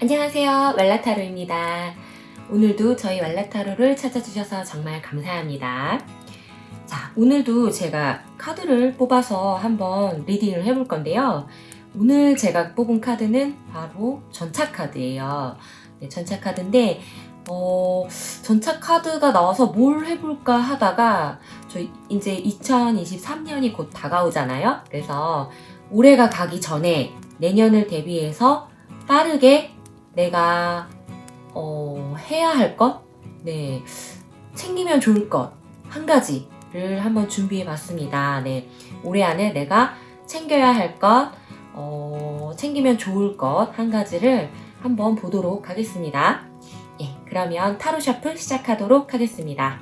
안녕하세요. 왈라타로입니다. 오늘도 저희 왈라타로를 찾아주셔서 정말 감사합니다. 자, 오늘도 제가 카드를 뽑아서 한번 리딩을 해볼 건데요. 오늘 제가 뽑은 카드는 바로 전차 카드예요. 네, 전차 카드인데 전차 카드가 나와서 뭘 해볼까 하다가 저 이제 2023년이 곧 다가오잖아요. 그래서 올해가 가기 전에 내년을 대비해서 빠르게 내가 해야 할 것, 네, 챙기면 좋을 것 한 가지를 한번 준비해 봤습니다. 네, 올해 안에 내가 챙겨야 할 것, 챙기면 좋을 것 한 가지를 한번 보도록 하겠습니다. 예, 그러면 타로 셔플 시작하도록 하겠습니다.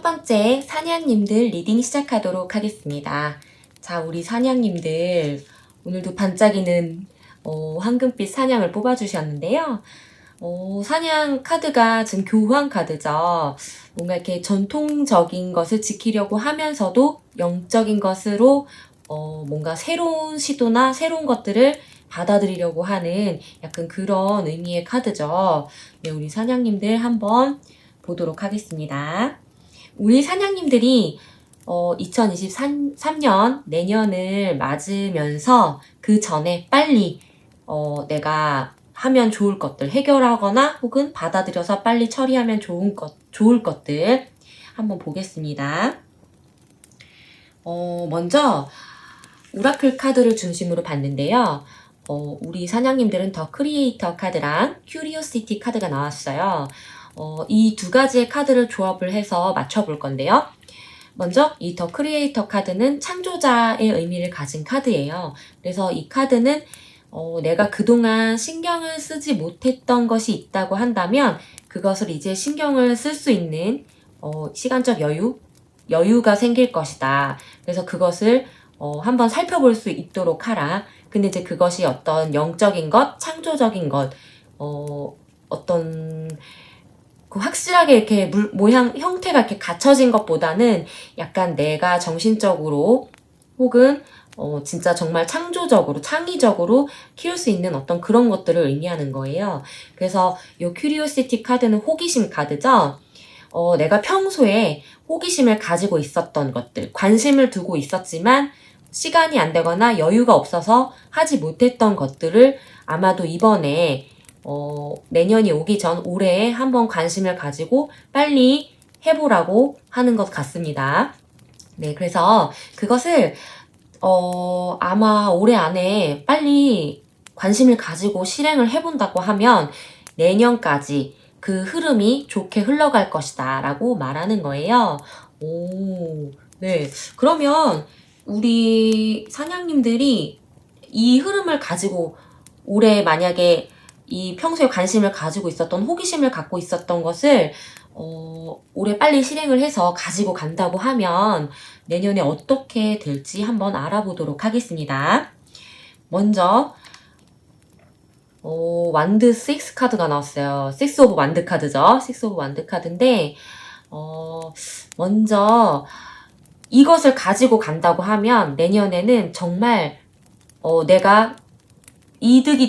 번째 사냥님들 리딩 시작하도록 하겠습니다. 자, 우리 사냥님들 오늘도 반짝이는 황금빛 사냥을 뽑아주셨는데요. 사냥 카드가 지금 교환 카드죠. 뭔가 이렇게 전통적인 것을 지키려고 하면서도 영적인 것으로 뭔가 새로운 시도나 새로운 것들을 받아들이려고 하는 약간 그런 의미의 카드죠. 네, 우리 사냥님들 한번 보도록 하겠습니다. 우리 사냥님들이 2023년 내년을 맞으면서 그 전에 빨리 내가 하면 좋을 것들 해결하거나 혹은 받아들여서 빨리 처리하면 좋을 것들 한번 보겠습니다. 먼저 오라클 카드를 중심으로 봤는데요. 우리 사냥님들은 더 크리에이터 카드랑 큐리오시티 카드가 나왔어요. 이 두 가지의 카드를 조합을 해서 맞춰볼 건데요. 먼저 이 더 크리에이터 카드는 창조자의 의미를 가진 카드예요. 그래서 이 카드는 내가 그동안 신경을 쓰지 못했던 것이 있다고 한다면 그것을 이제 신경을 쓸 수 있는 시간적 여유가 생길 것이다. 그래서 그것을 한번 살펴볼 수 있도록 하라. 근데 이제 그것이 어떤 영적인 것, 창조적인 것, 어떤 그 확실하게 이렇게 모양, 형태가 이렇게 갖춰진 것보다는 약간 내가 정신적으로 혹은 진짜 정말 창조적으로, 창의적으로 키울 수 있는 어떤 그런 것들을 의미하는 거예요. 그래서 이 큐리오시티 카드는 호기심 카드죠. 내가 평소에 호기심을 가지고 있었던 것들, 관심을 두고 있었지만 시간이 안 되거나 여유가 없어서 하지 못했던 것들을 아마도 이번에 내년이 오기 전 올해에 한번 관심을 가지고 빨리 해보라고 하는 것 같습니다. 네, 그래서 그것을 아마 올해 안에 빨리 관심을 가지고 실행을 해본다고 하면 내년까지 그 흐름이 좋게 흘러갈 것이다 라고 말하는 거예요. 네. 그러면 우리 사냥님들이 이 흐름을 가지고 올해 만약에 이 평소에 관심을 가지고 있었던 호기심을 갖고 있었던 것을 올해 빨리 실행을 해서 가지고 간다고 하면 내년에 어떻게 될지 한번 알아보도록 하겠습니다. 먼저 완드 6 카드가 나왔어요. 6 오브 완드 카드죠. 6 오브 완드 카드인데 먼저 이것을 가지고 간다고 하면 내년에는 정말 내가 이익이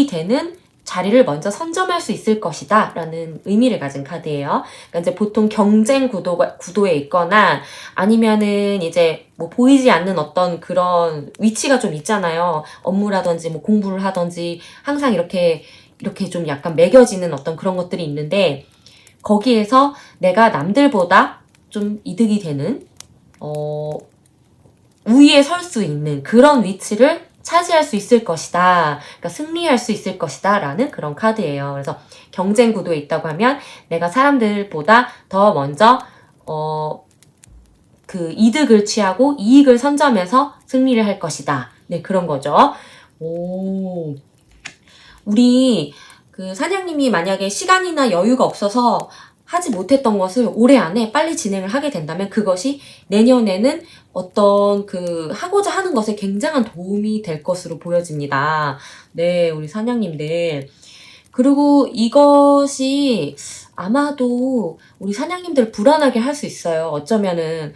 되는 자리를 먼저 선점할 수 있을 것이다 라는 의미를 가진 카드예요. 그러니까 이제 보통 경쟁 구도에 있거나 아니면은 이제 뭐 보이지 않는 어떤 그런 위치가 좀 있잖아요. 업무라든지 뭐 공부를 하든지 항상 이렇게 좀 약간 매겨지는 어떤 그런 것들이 있는데 거기에서 내가 남들보다 좀 이득이 되는 우위에 설 수 있는 그런 위치를 차지할 수 있을 것이다. 그러니까 승리할 수 있을 것이다. 라는 그런 카드예요. 그래서 경쟁 구도에 있다고 하면 내가 사람들보다 더 먼저 그 이득을 취하고 이익을 선점해서 승리를 할 것이다. 네, 그런 거죠. 우리 그 사장님이 만약에 시간이나 여유가 없어서 하지 못했던 것을 올해 안에 빨리 진행을 하게 된다면 그것이 내년에는 어떤 그 하고자 하는 것에 굉장한 도움이 될 것으로 보여집니다. 네, 우리 사냥님들. 그리고 이것이 아마도 우리 사냥님들 불안하게 할 수 있어요. 어쩌면은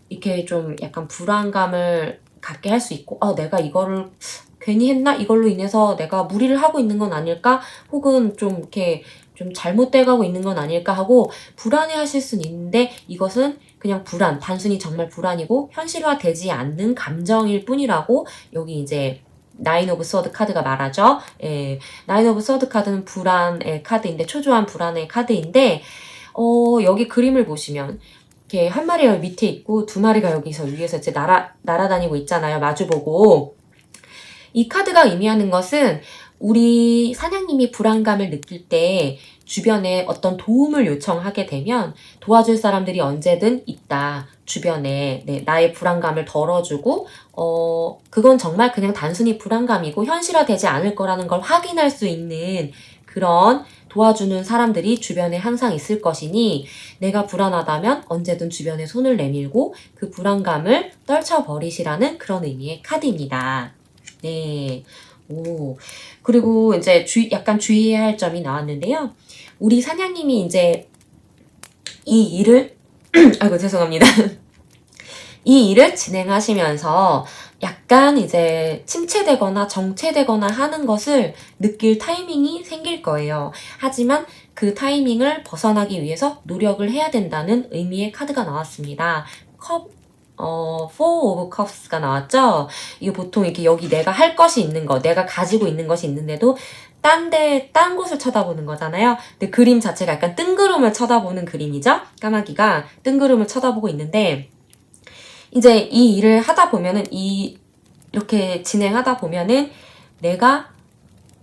이렇게 좀 약간 불안감을 갖게 할 수 있고 내가 이거를 괜히 했나? 이걸로 인해서 내가 무리를 하고 있는 건 아닐까? 혹은 좀 이렇게 좀 잘못돼가고 있는 건 아닐까 하고 불안해 하실 수는 있는데 이것은 그냥 단순히 정말 불안이고 현실화되지 않는 감정일 뿐이라고 여기 이제 나인 오브 서드 카드가 말하죠. 나인 오브 서드 카드는 불안의 카드인데 초조한 불안의 카드인데 여기 그림을 보시면 이렇게 한 마리가 밑에 있고 두 마리가 여기서 위에서 이제 날아다니고 있잖아요. 마주보고. 이 카드가 의미하는 것은 우리 사냥님이 불안감을 느낄 때 주변에 어떤 도움을 요청하게 되면 도와줄 사람들이 언제든 있다. 주변에 나의 불안감을 덜어주고 그건 정말 그냥 단순히 불안감이고 현실화되지 않을 거라는 걸 확인할 수 있는 그런 도와주는 사람들이 주변에 항상 있을 것이니 내가 불안하다면 언제든 주변에 손을 내밀고 그 불안감을 떨쳐버리시라는 그런 의미의 카드입니다. 네. 오. 그리고 이제 약간 주의해야 할 점이 나왔는데요. 우리 사냥님이 이제 이 일을, 아이고, 죄송합니다. 이 일을 진행하시면서 약간 이제 침체되거나 정체되거나 하는 것을 느낄 타이밍이 생길 거예요. 하지만 그 타이밍을 벗어나기 위해서 노력을 해야 된다는 의미의 카드가 나왔습니다. Four of Cups가 나왔죠? 이게 보통 이렇게 여기 내가 할 것이 있는 거, 내가 가지고 있는 것이 있는데도 딴 곳을 쳐다보는 거잖아요. 근데 그림 자체가 약간 뜬구름을 쳐다보는 그림이죠? 까마귀가 뜬구름을 쳐다보고 있는데, 이제 이 일을 하다 보면은, 이렇게 진행하다 보면은 내가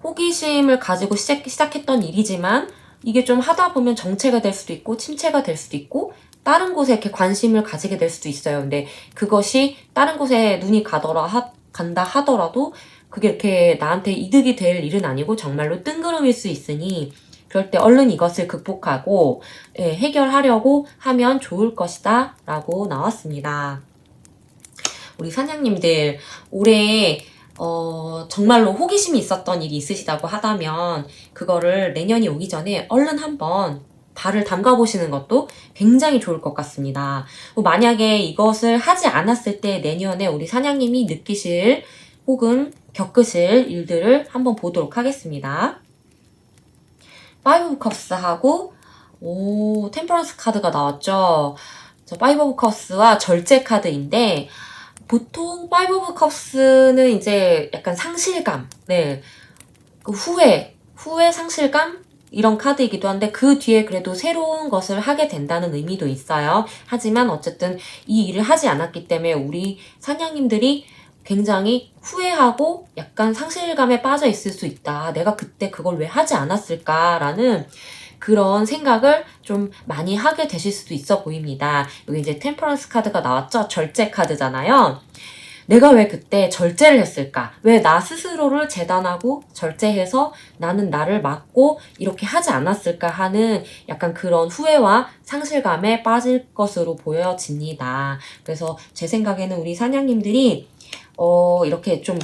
호기심을 가지고 시작했던 일이지만 이게 좀 하다 보면 정체가 될 수도 있고 침체가 될 수도 있고 다른 곳에 이렇게 관심을 가지게 될 수도 있어요. 근데 그것이 다른 곳에 눈이 간다 하더라도 그게 이렇게 나한테 이득이 될 일은 아니고 정말로 뜬구름일 수 있으니 그럴 때 얼른 이것을 극복하고 해결하려고 하면 좋을 것이다 라고 나왔습니다. 우리 사냥님들 올해 정말로 호기심이 있었던 일이 있으시다고 하다면 그거를 내년이 오기 전에 얼른 한번 발을 담가보시는 것도 굉장히 좋을 것 같습니다. 만약에 이것을 하지 않았을 때 내년에 우리 사냥님이 느끼실 혹은 겪으실 일들을 한번 보도록 하겠습니다. 파이브 오브 컵스하고 템퍼런스 카드가 나왔죠. 파이브 오브 컵스와 절제 카드인데 보통 파이브 오브 컵스는 이제 약간 상실감, 네, 그 후회 상실감 이런 카드이기도 한데 그 뒤에 그래도 새로운 것을 하게 된다는 의미도 있어요. 하지만 어쨌든 이 일을 하지 않았기 때문에 우리 사냥님들이 굉장히 후회하고 약간 상실감에 빠져 있을 수 있다. 내가 그때 그걸 왜 하지 않았을까라는 그런 생각을 좀 많이 하게 되실 수도 있어 보입니다. 여기 이제 템퍼런스 카드가 나왔죠? 절제 카드잖아요. 내가 왜 그때 절제를 했을까? 왜 나 스스로를 재단하고 절제해서 나는 나를 막고 이렇게 하지 않았을까 하는 약간 그런 후회와 상실감에 빠질 것으로 보여집니다. 그래서 제 생각에는 우리 사냥님들이 이렇게 좀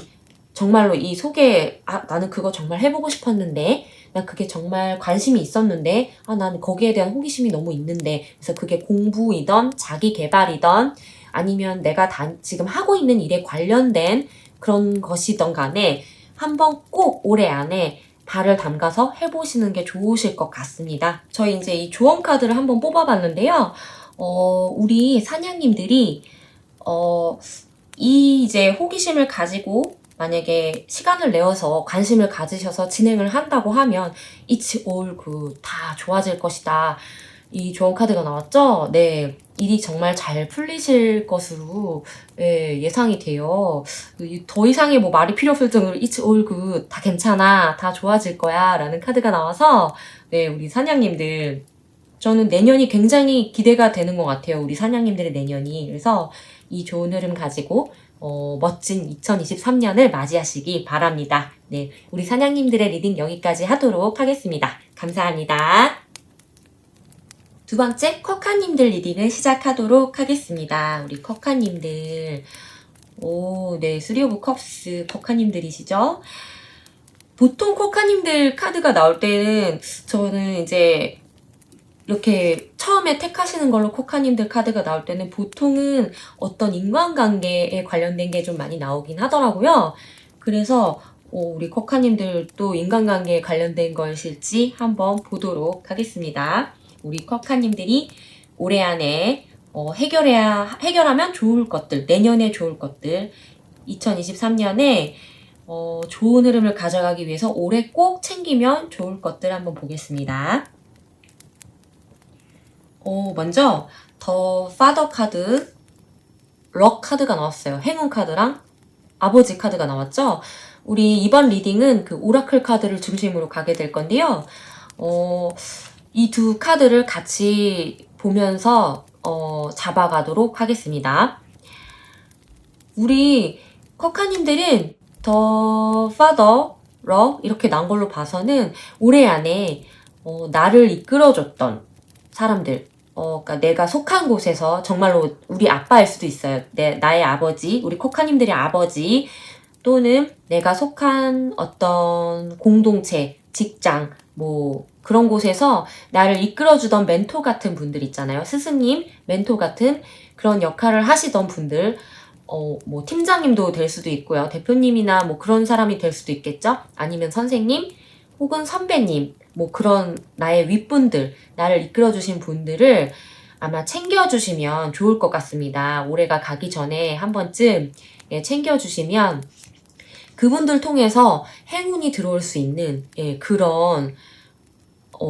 정말로 이 속에 나는 그거 정말 해보고 싶었는데 난 그게 정말 관심이 있었는데 난 거기에 대한 호기심이 너무 있는데 그래서 그게 공부이던 자기 개발이던 아니면 내가 지금 하고 있는 일에 관련된 그런 것이던 간에 한번 꼭 올해 안에 발을 담가서 해보시는 게 좋으실 것 같습니다. 저희 이제 이 조언 카드를 한번 뽑아봤는데요. 우리 사냥님들이 이 이제 호기심을 가지고 만약에 시간을 내어서 관심을 가지셔서 진행을 한다고 하면 It's all good. 다 좋아질 것이다. 이 조언 카드가 나왔죠? 네. 일이 정말 잘 풀리실 것으로 예상이 돼요. 더 이상의 뭐 말이 필요 없을 정도로 It's all good. 다 괜찮아. 다 좋아질 거야. 라는 카드가 나와서 네, 우리 사냥님들 저는 내년이 굉장히 기대가 되는 것 같아요. 우리 사냥님들의 내년이. 그래서 이 좋은 흐름 가지고 멋진 2023년을 맞이하시기 바랍니다. 네, 우리 사냥님들의 리딩 여기까지 하도록 하겠습니다. 감사합니다. 두 번째 커카님들 리딩을 시작하도록 하겠습니다. 우리 커카님들 네, 3 오브 컵스 커카님들이시죠? 보통 커카님들 카드가 나올 때는 저는 이제 이렇게 처음에 택하시는 걸로 코카님들 카드가 나올 때는 보통은 어떤 인간관계에 관련된 게 좀 많이 나오긴 하더라고요. 그래서 우리 코카님들도 인간관계에 관련된 것일지 한번 보도록 하겠습니다. 우리 코카님들이 올해 안에 해결하면 좋을 것들, 내년에 좋을 것들, 2023년에 좋은 흐름을 가져가기 위해서 올해 꼭 챙기면 좋을 것들 한번 보겠습니다. 먼저 더 파더 카드, 럭 카드가 나왔어요. 행운 카드랑 아버지 카드가 나왔죠. 우리 이번 리딩은 그 오라클 카드를 중심으로 가게 될 건데요. 이 두 카드를 같이 보면서 잡아가도록 하겠습니다. 우리 커카님들은 더 파더 이렇게 나온 걸로 봐서는 올해 안에 나를 이끌어줬던 사람들, 그러니까 내가 속한 곳에서 정말로 우리 아빠일 수도 있어요. 나의 아버지, 우리 코카님들의 아버지, 또는 내가 속한 어떤 공동체, 직장, 뭐 그런 곳에서 나를 이끌어주던 멘토 같은 분들 있잖아요. 스승님, 멘토 같은 그런 역할을 하시던 분들, 뭐 팀장님도 될 수도 있고요. 대표님이나 뭐 그런 사람이 될 수도 있겠죠. 아니면 선생님 혹은 선배님, 뭐 그런 나의 윗분들, 나를 이끌어주신 분들을 아마 챙겨주시면 좋을 것 같습니다. 올해가 가기 전에 한 번쯤 챙겨주시면 그분들 통해서 행운이 들어올 수 있는 그런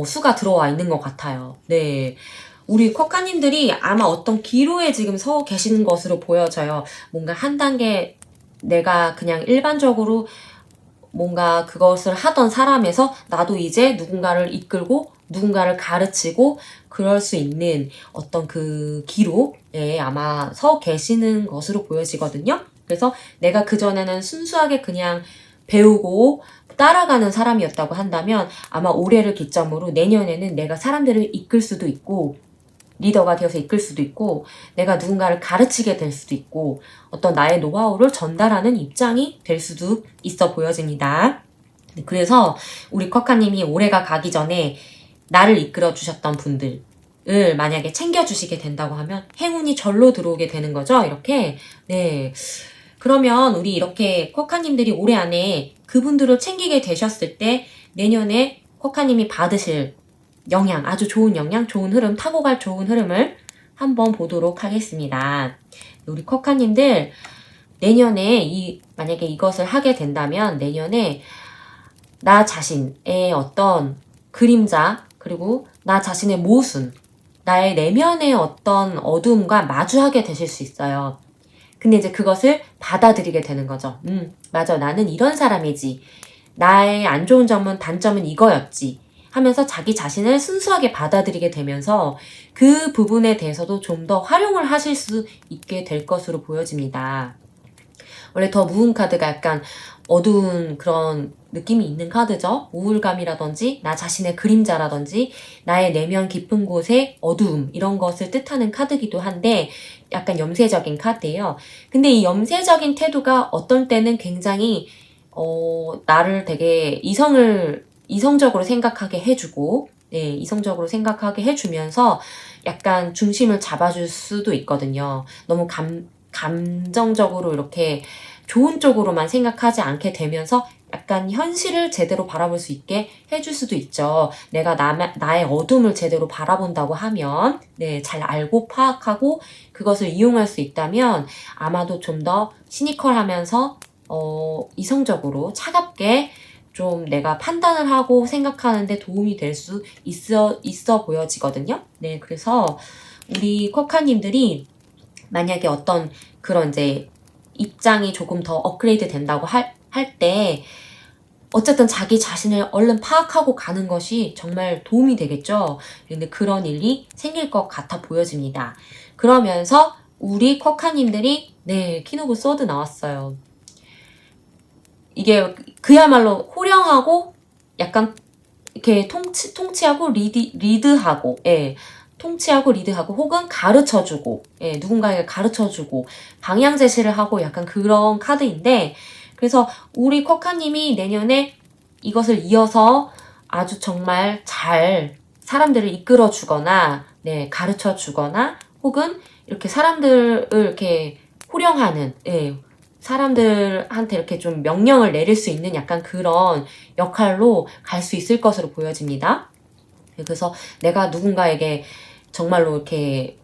수가 들어와 있는 것 같아요. 네. 우리 쿼카님들이 아마 어떤 기로에 지금 서 계시는 것으로 보여져요. 뭔가 한 단계 내가 그냥 일반적으로 뭔가 그것을 하던 사람에서 나도 이제 누군가를 이끌고 누군가를 가르치고 그럴 수 있는 어떤 그 기로에 아마 서 계시는 것으로 보여지거든요. 그래서 내가 그전에는 순수하게 그냥 배우고 따라가는 사람이었다고 한다면 아마 올해를 기점으로 내년에는 내가 사람들을 이끌 수도 있고 리더가 되어서 이끌 수도 있고 내가 누군가를 가르치게 될 수도 있고 어떤 나의 노하우를 전달하는 입장이 될 수도 있어 보여집니다. 그래서 우리 쿼카님이 올해가 가기 전에 나를 이끌어 주셨던 분들을 만약에 챙겨주시게 된다고 하면 행운이 절로 들어오게 되는 거죠. 이렇게. 네. 그러면 우리 이렇게 쿼카님들이 올해 안에 그분들을 챙기게 되셨을 때 내년에 쿼카님이 받으실 영향, 아주 좋은 영향, 좋은 흐름, 타고 갈 좋은 흐름을 한번 보도록 하겠습니다. 우리 쿼카님들 내년에 만약에 이것을 하게 된다면 내년에 나 자신의 어떤 그림자, 그리고 나 자신의 모순, 나의 내면의 어떤 어두움과 마주하게 되실 수 있어요. 근데 이제 그것을 받아들이게 되는 거죠. 맞아. 나는 이런 사람이지. 나의 안 좋은 점은, 단점은 이거였지. 하면서 자기 자신을 순수하게 받아들이게 되면서 그 부분에 대해서도 좀 더 활용을 하실 수 있게 될 것으로 보여집니다. 원래 더 무은 카드가 약간 어두운 그런 느낌이 있는 카드죠. 우울감이라든지 나 자신의 그림자라든지 나의 내면 깊은 곳의 어두움 이런 것을 뜻하는 카드기도 한데 약간 염세적인 카드예요. 근데 이 염세적인 태도가 어떤 때는 굉장히 나를 되게 이성적으로 생각하게 해주고 이성적으로 생각하게 해주면서 약간 중심을 잡아줄 수도 있거든요. 너무 감정적으로 이렇게 좋은 쪽으로만 생각하지 않게 되면서 약간 현실을 제대로 바라볼 수 있게 해줄 수도 있죠. 내가 나의 어둠을 제대로 바라본다고 하면, 잘 알고 파악하고 그것을 이용할 수 있다면 아마도 좀 더 시니컬하면서, 이성적으로 차갑게 좀 내가 판단을 하고 생각하는데 도움이 될 수 있어 보여지거든요. 네, 그래서 우리 쿼카님들이 만약에 어떤 그런 이제 입장이 조금 더 업그레이드 된다고 할 때 어쨌든 자기 자신을 얼른 파악하고 가는 것이 정말 도움이 되겠죠. 근데 그런 일이 생길 것 같아 보여집니다. 그러면서 우리 쿼카님들이 퀸 오브 소드 나왔어요. 이게 그야말로 호령하고 약간 이렇게 통치하고 리드하고 통치하고 리드하고 혹은 가르쳐주고 누군가에게 가르쳐주고 방향 제시를 하고 약간 그런 카드인데 그래서 우리 쿼카님이 내년에 이것을 이어서 아주 정말 잘 사람들을 이끌어주거나 가르쳐주거나 혹은 이렇게 사람들을 이렇게 호령하는 사람들한테 이렇게 좀 명령을 내릴 수 있는 약간 그런 역할로 갈 수 있을 것으로 보여집니다. 그래서 내가 누군가에게 정말로 이렇게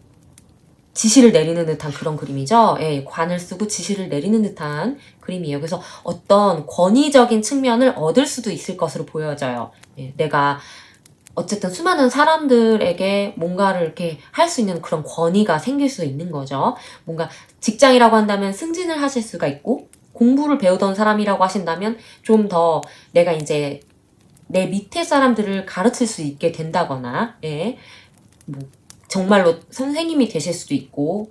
지시를 내리는 듯한 그런 그림이죠. 관을 쓰고 지시를 내리는 듯한 그림이에요. 그래서 어떤 권위적인 측면을 얻을 수도 있을 것으로 보여져요. 내가 어쨌든 수많은 사람들에게 뭔가를 이렇게 할 수 있는 그런 권위가 생길 수 있는 거죠. 뭔가 직장이라고 한다면 승진을 하실 수가 있고 공부를 배우던 사람이라고 하신다면 좀 더 내가 이제 내 밑에 사람들을 가르칠 수 있게 된다거나 뭐 정말로 선생님이 되실 수도 있고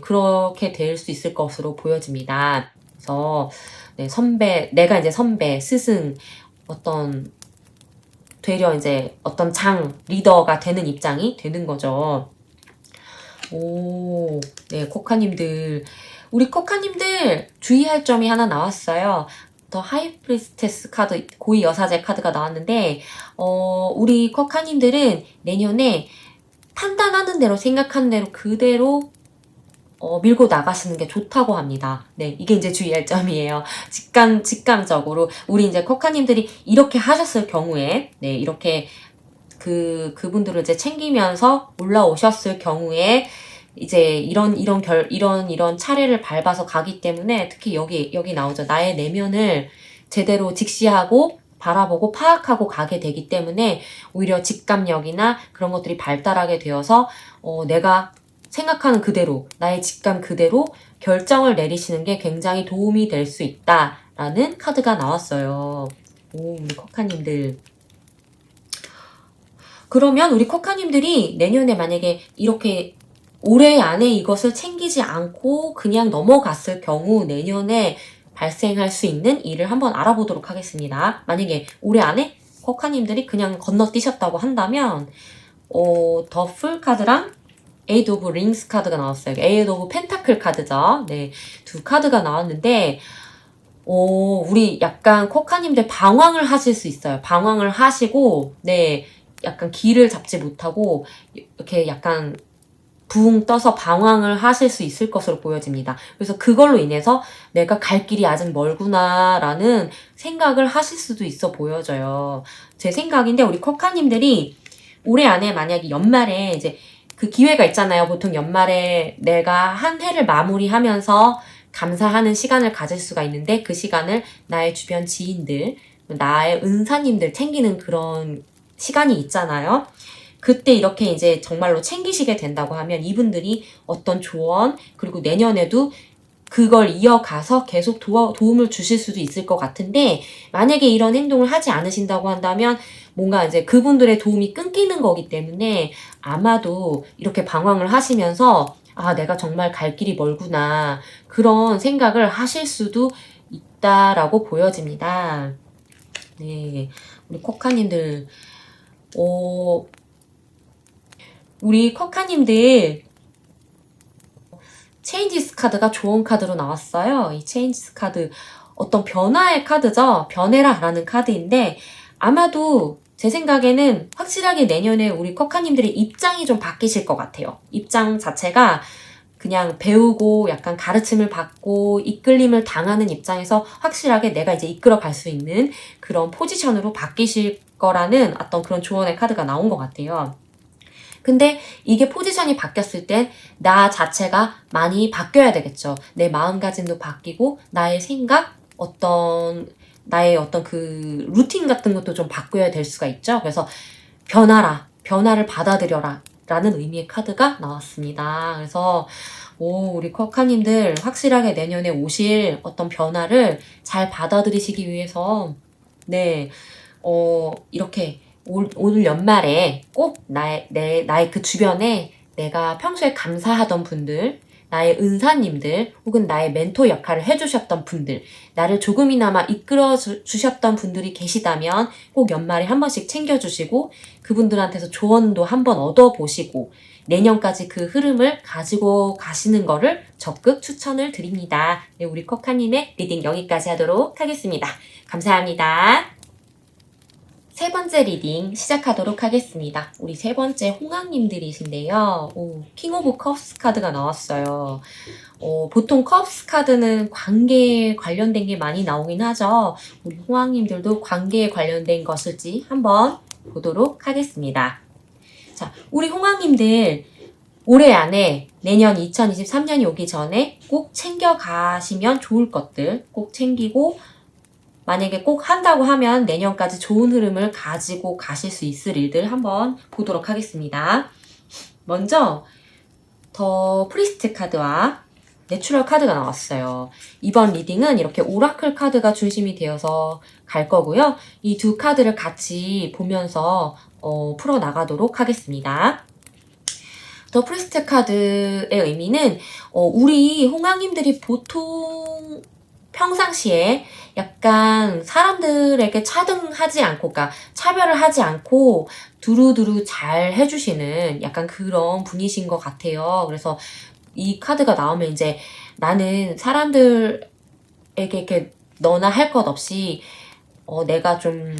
그렇게 될 수 있을 것으로 보여집니다. 그래서 네, 선배, 내가 이제 선배, 스승, 어떤 되려 이제 어떤 장, 리더가 되는 입장이 되는 거죠. 오, 네, 코카님들. 우리 코카님들 주의할 점이 하나 나왔어요. 더 하이프리스테스 카드, 고위 여사제 카드가 나왔는데, 우리 코카님들은 내년에 판단하는 대로, 생각하는 대로 그대로 밀고 나가시는 게 좋다고 합니다. 네, 이게 이제 주의할 점이에요. 직감적으로. 우리 이제 코카님들이 이렇게 하셨을 경우에, 네, 이렇게 그분들을 이제 챙기면서 올라오셨을 경우에, 이제 이런 차례를 밟아서 가기 때문에, 특히 여기 나오죠. 나의 내면을 제대로 직시하고, 바라보고 파악하고 가게 되기 때문에, 오히려 직감력이나 그런 것들이 발달하게 되어서, 내가 생각하는 그대로, 나의 직감 그대로 결정을 내리시는 게 굉장히 도움이 될 수 있다라는 카드가 나왔어요. 오, 우리 코카님들. 그러면 우리 코카님들이 내년에 만약에 이렇게 올해 안에 이것을 챙기지 않고 그냥 넘어갔을 경우 내년에 발생할 수 있는 일을 한번 알아보도록 하겠습니다. 만약에 올해 안에 코카님들이 그냥 건너뛰셨다고 한다면 더 풀 카드랑 에이드 오브 링스 카드가 나왔어요. 에이드 오브 펜타클 카드죠. 네, 두 카드가 나왔는데 우리 약간 코카님들 방황을 하실 수 있어요. 방황을 하시고 네, 약간 길을 잡지 못하고 이렇게 약간 붕 떠서 방황을 하실 수 있을 것으로 보여집니다. 그래서 그걸로 인해서 내가 갈 길이 아직 멀구나라는 생각을 하실 수도 있어 보여져요. 제 생각인데 우리 코카님들이 올해 안에 만약에 연말에 이제 그 기회가 있잖아요. 보통 연말에 내가 한 해를 마무리하면서 감사하는 시간을 가질 수가 있는데 그 시간을 나의 주변 지인들, 나의 은사님들 챙기는 그런 시간이 있잖아요. 그때 이렇게 이제 정말로 챙기시게 된다고 하면 이분들이 어떤 조언, 그리고 내년에도 그걸 이어가서 계속 도움을 주실 수도 있을 것 같은데, 만약에 이런 행동을 하지 않으신다고 한다면 뭔가 이제 그분들의 도움이 끊기는 거기 때문에 아마도 이렇게 방황을 하시면서 아, 내가 정말 갈 길이 멀구나. 그런 생각을 하실 수도 있다라고 보여집니다. 네. 우리 코카님들, 우리 커카님들 체인지스 카드가 좋은 카드로 나왔어요. 이 체인지스 카드 어떤 변화의 카드죠. 변해라 라는 카드인데 아마도 제 생각에는 확실하게 내년에 우리 커카님들의 입장이 좀 바뀌실 것 같아요. 입장 자체가 그냥 배우고 약간 가르침을 받고 이끌림을 당하는 입장에서 확실하게 내가 이제 이끌어 갈 수 있는 그런 포지션으로 바뀌실 거라는 어떤 그런 조언의 카드가 나온 것 같아요. 근데 이게 포지션이 바뀌었을 땐 나 자체가 많이 바뀌어야 되겠죠. 내 마음가짐도 바뀌고 나의 생각, 나의 어떤 그 루틴 같은 것도 좀 바뀌어야 될 수가 있죠. 그래서 변화를 받아들여라 라는 의미의 카드가 나왔습니다. 그래서 우리 커카님들 확실하게 내년에 오실 어떤 변화를 잘 받아들이시기 위해서 네, 이렇게 오늘 연말에 꼭 나의 그 주변에 내가 평소에 감사하던 분들, 나의 은사님들, 혹은 나의 멘토 역할을 해주셨던 분들, 나를 조금이나마 이끌어 주셨던 분들이 계시다면 꼭 연말에 한 번씩 챙겨주시고 그분들한테서 조언도 한번 얻어보시고 내년까지 그 흐름을 가지고 가시는 거를 적극 추천을 드립니다. 네, 우리 코카님의 리딩 여기까지 하도록 하겠습니다. 감사합니다. 세 번째 리딩 시작하도록 하겠습니다. 우리 세 번째 홍학님들이신데요. 킹 오브 컵스 카드가 나왔어요. 보통 컵스 카드는 관계에 관련된 게 많이 나오긴 하죠. 우리 홍학님들도 관계에 관련된 것일지 한번 보도록 하겠습니다. 자, 우리 홍학님들 올해 안에 내년 2023년이 오기 전에 꼭 챙겨가시면 좋을 것들 꼭 챙기고 만약에 꼭 한다고 하면 내년까지 좋은 흐름을 가지고 가실 수 있을 일들 한번 보도록 하겠습니다. 먼저 더 프리스트 카드와 내추럴 카드가 나왔어요. 이번 리딩은 이렇게 오라클 카드가 중심이 되어서 갈 거고요. 이 두 카드를 같이 보면서 풀어나가도록 하겠습니다. 더 프리스트 카드의 의미는 우리 홍학님들이 보통 평상시에 약간 사람들에게 차등하지 않고, 그러니까 차별을 하지 않고 두루두루 잘 해주시는 약간 그런 분이신 것 같아요. 그래서 이 카드가 나오면 이제 나는 사람들에게 이렇게 너나 할 것 없이 내가 좀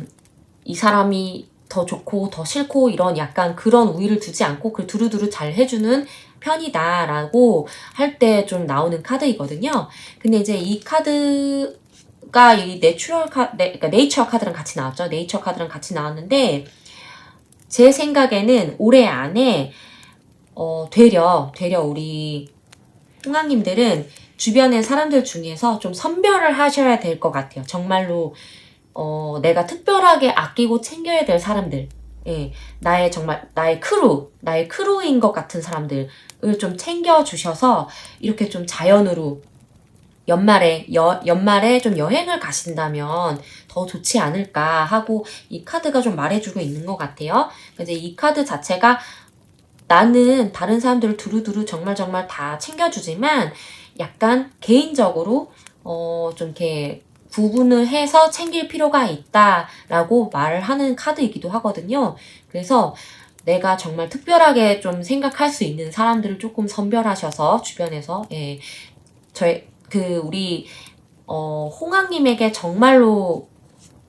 이 사람이 더 좋고 더 싫고 이런 약간 그런 우위를 두지 않고 그 두루두루 잘 해주는 편이다라고 할 때 좀 나오는 카드이거든요. 근데 이제 이 카드가 이 그러니까 네이처 카드랑 같이 나왔죠. 네이처 카드랑 같이 나왔는데 제 생각에는 올해 안에 되려 우리 홍학님들은 주변의 사람들 중에서 좀 선별을 하셔야 될 것 같아요. 정말로 내가 특별하게 아끼고 챙겨야 될 사람들, 예, 나의 크루인 것 같은 사람들을 좀 챙겨주셔서 이렇게 좀 자연으로 연말에 좀 여행을 가신다면 더 좋지 않을까 하고 이 카드가 좀 말해주고 있는 것 같아요. 이제 이 카드 자체가 나는 다른 사람들을 두루두루 정말 다 챙겨주지만 약간 개인적으로 좀 이렇게 구분을 해서 챙길 필요가 있다라고 말을 하는 카드이기도 하거든요. 그래서 내가 정말 특별하게 좀 생각할 수 있는 사람들을 조금 선별하셔서 주변에서 우리 홍학님에게 정말로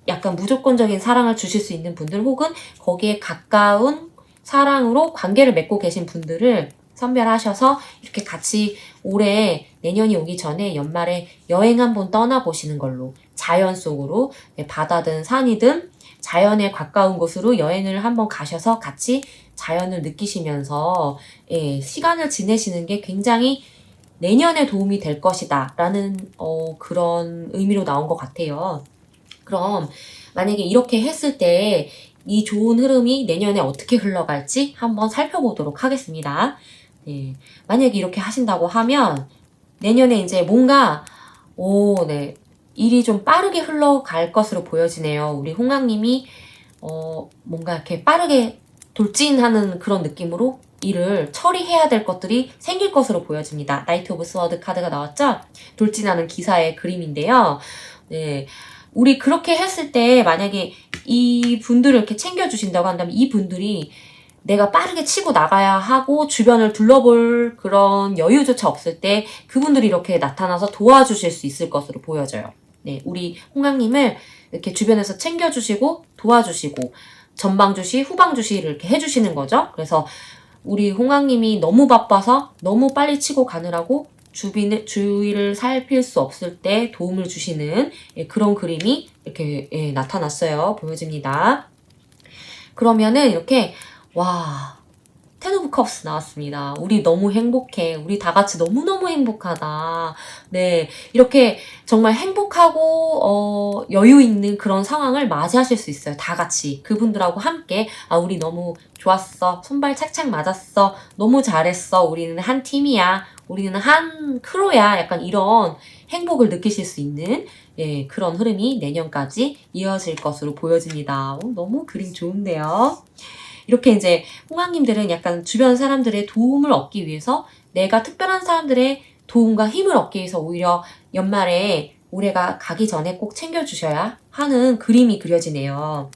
약간 무조건적인 사랑을 주실 수 있는 분들 혹은 거기에 가까운 사랑으로 관계를 맺고 계신 분들을 선별하셔서 이렇게 같이 올해 내년이 오기 전에 연말에 여행 한번 떠나보시는 걸로 자연 속으로 바다든 산이든 자연에 가까운 곳으로 여행을 한번 가셔서 같이 자연을 느끼시면서 시간을 지내시는 게 굉장히 내년에 도움이 될 것이다 라는 그런 의미로 나온 것 같아요. 그럼 만약에 이렇게 했을 때 이 좋은 흐름이 내년에 어떻게 흘러갈지 한번 살펴보도록 하겠습니다. 네. 만약에 이렇게 하신다고 하면 내년에 이제 뭔가 일이 좀 빠르게 흘러갈 것으로 보여지네요. 우리 홍학님이 뭔가 이렇게 빠르게 돌진하는 그런 느낌으로 일을 처리해야 될 것들이 생길 것으로 보여집니다. 나이트 오브 스워드 카드가 나왔죠? 돌진하는 기사의 그림인데요. 네. 우리 그렇게 했을 때 만약에 이 분들을 이렇게 챙겨주신다고 한다면 이 분들이 내가 빠르게 치고 나가야 하고 주변을 둘러볼 그런 여유조차 없을 때 그분들이 이렇게 나타나서 도와주실 수 있을 것으로 보여져요. 네, 우리 홍학님을 이렇게 주변에서 챙겨주시고 도와주시고 전방주시, 후방주시를 이렇게 해주시는 거죠. 그래서 우리 홍학님이 너무 바빠서 너무 빨리 치고 가느라고 주위를 살필 수 없을 때 도움을 주시는 그런 그림이 이렇게 나타났어요. 보여집니다. 그러면은 이렇게 텐 오브 컵스 나왔습니다. 우리 너무 행복해. 우리 다 같이 너무너무 행복하다. 네, 이렇게 정말 행복하고 여유 있는 그런 상황을 맞이하실 수 있어요. 다 같이 그분들하고 함께 우리 너무 좋았어. 손발 착착 맞았어. 너무 잘했어. 우리는 한 팀이야. 우리는 한 크루야. 약간 이런 행복을 느끼실 수 있는 그런 흐름이 내년까지 이어질 것으로 보여집니다. 너무 그림 좋은데요. 이렇게 이제 홍학님들은 약간 주변 사람들의 도움을 얻기 위해서 내가 특별한 사람들의 도움과 힘을 얻기 위해서 오히려 연말에 올해가 가기 전에 꼭 챙겨주셔야 하는 그림이 그려지네요.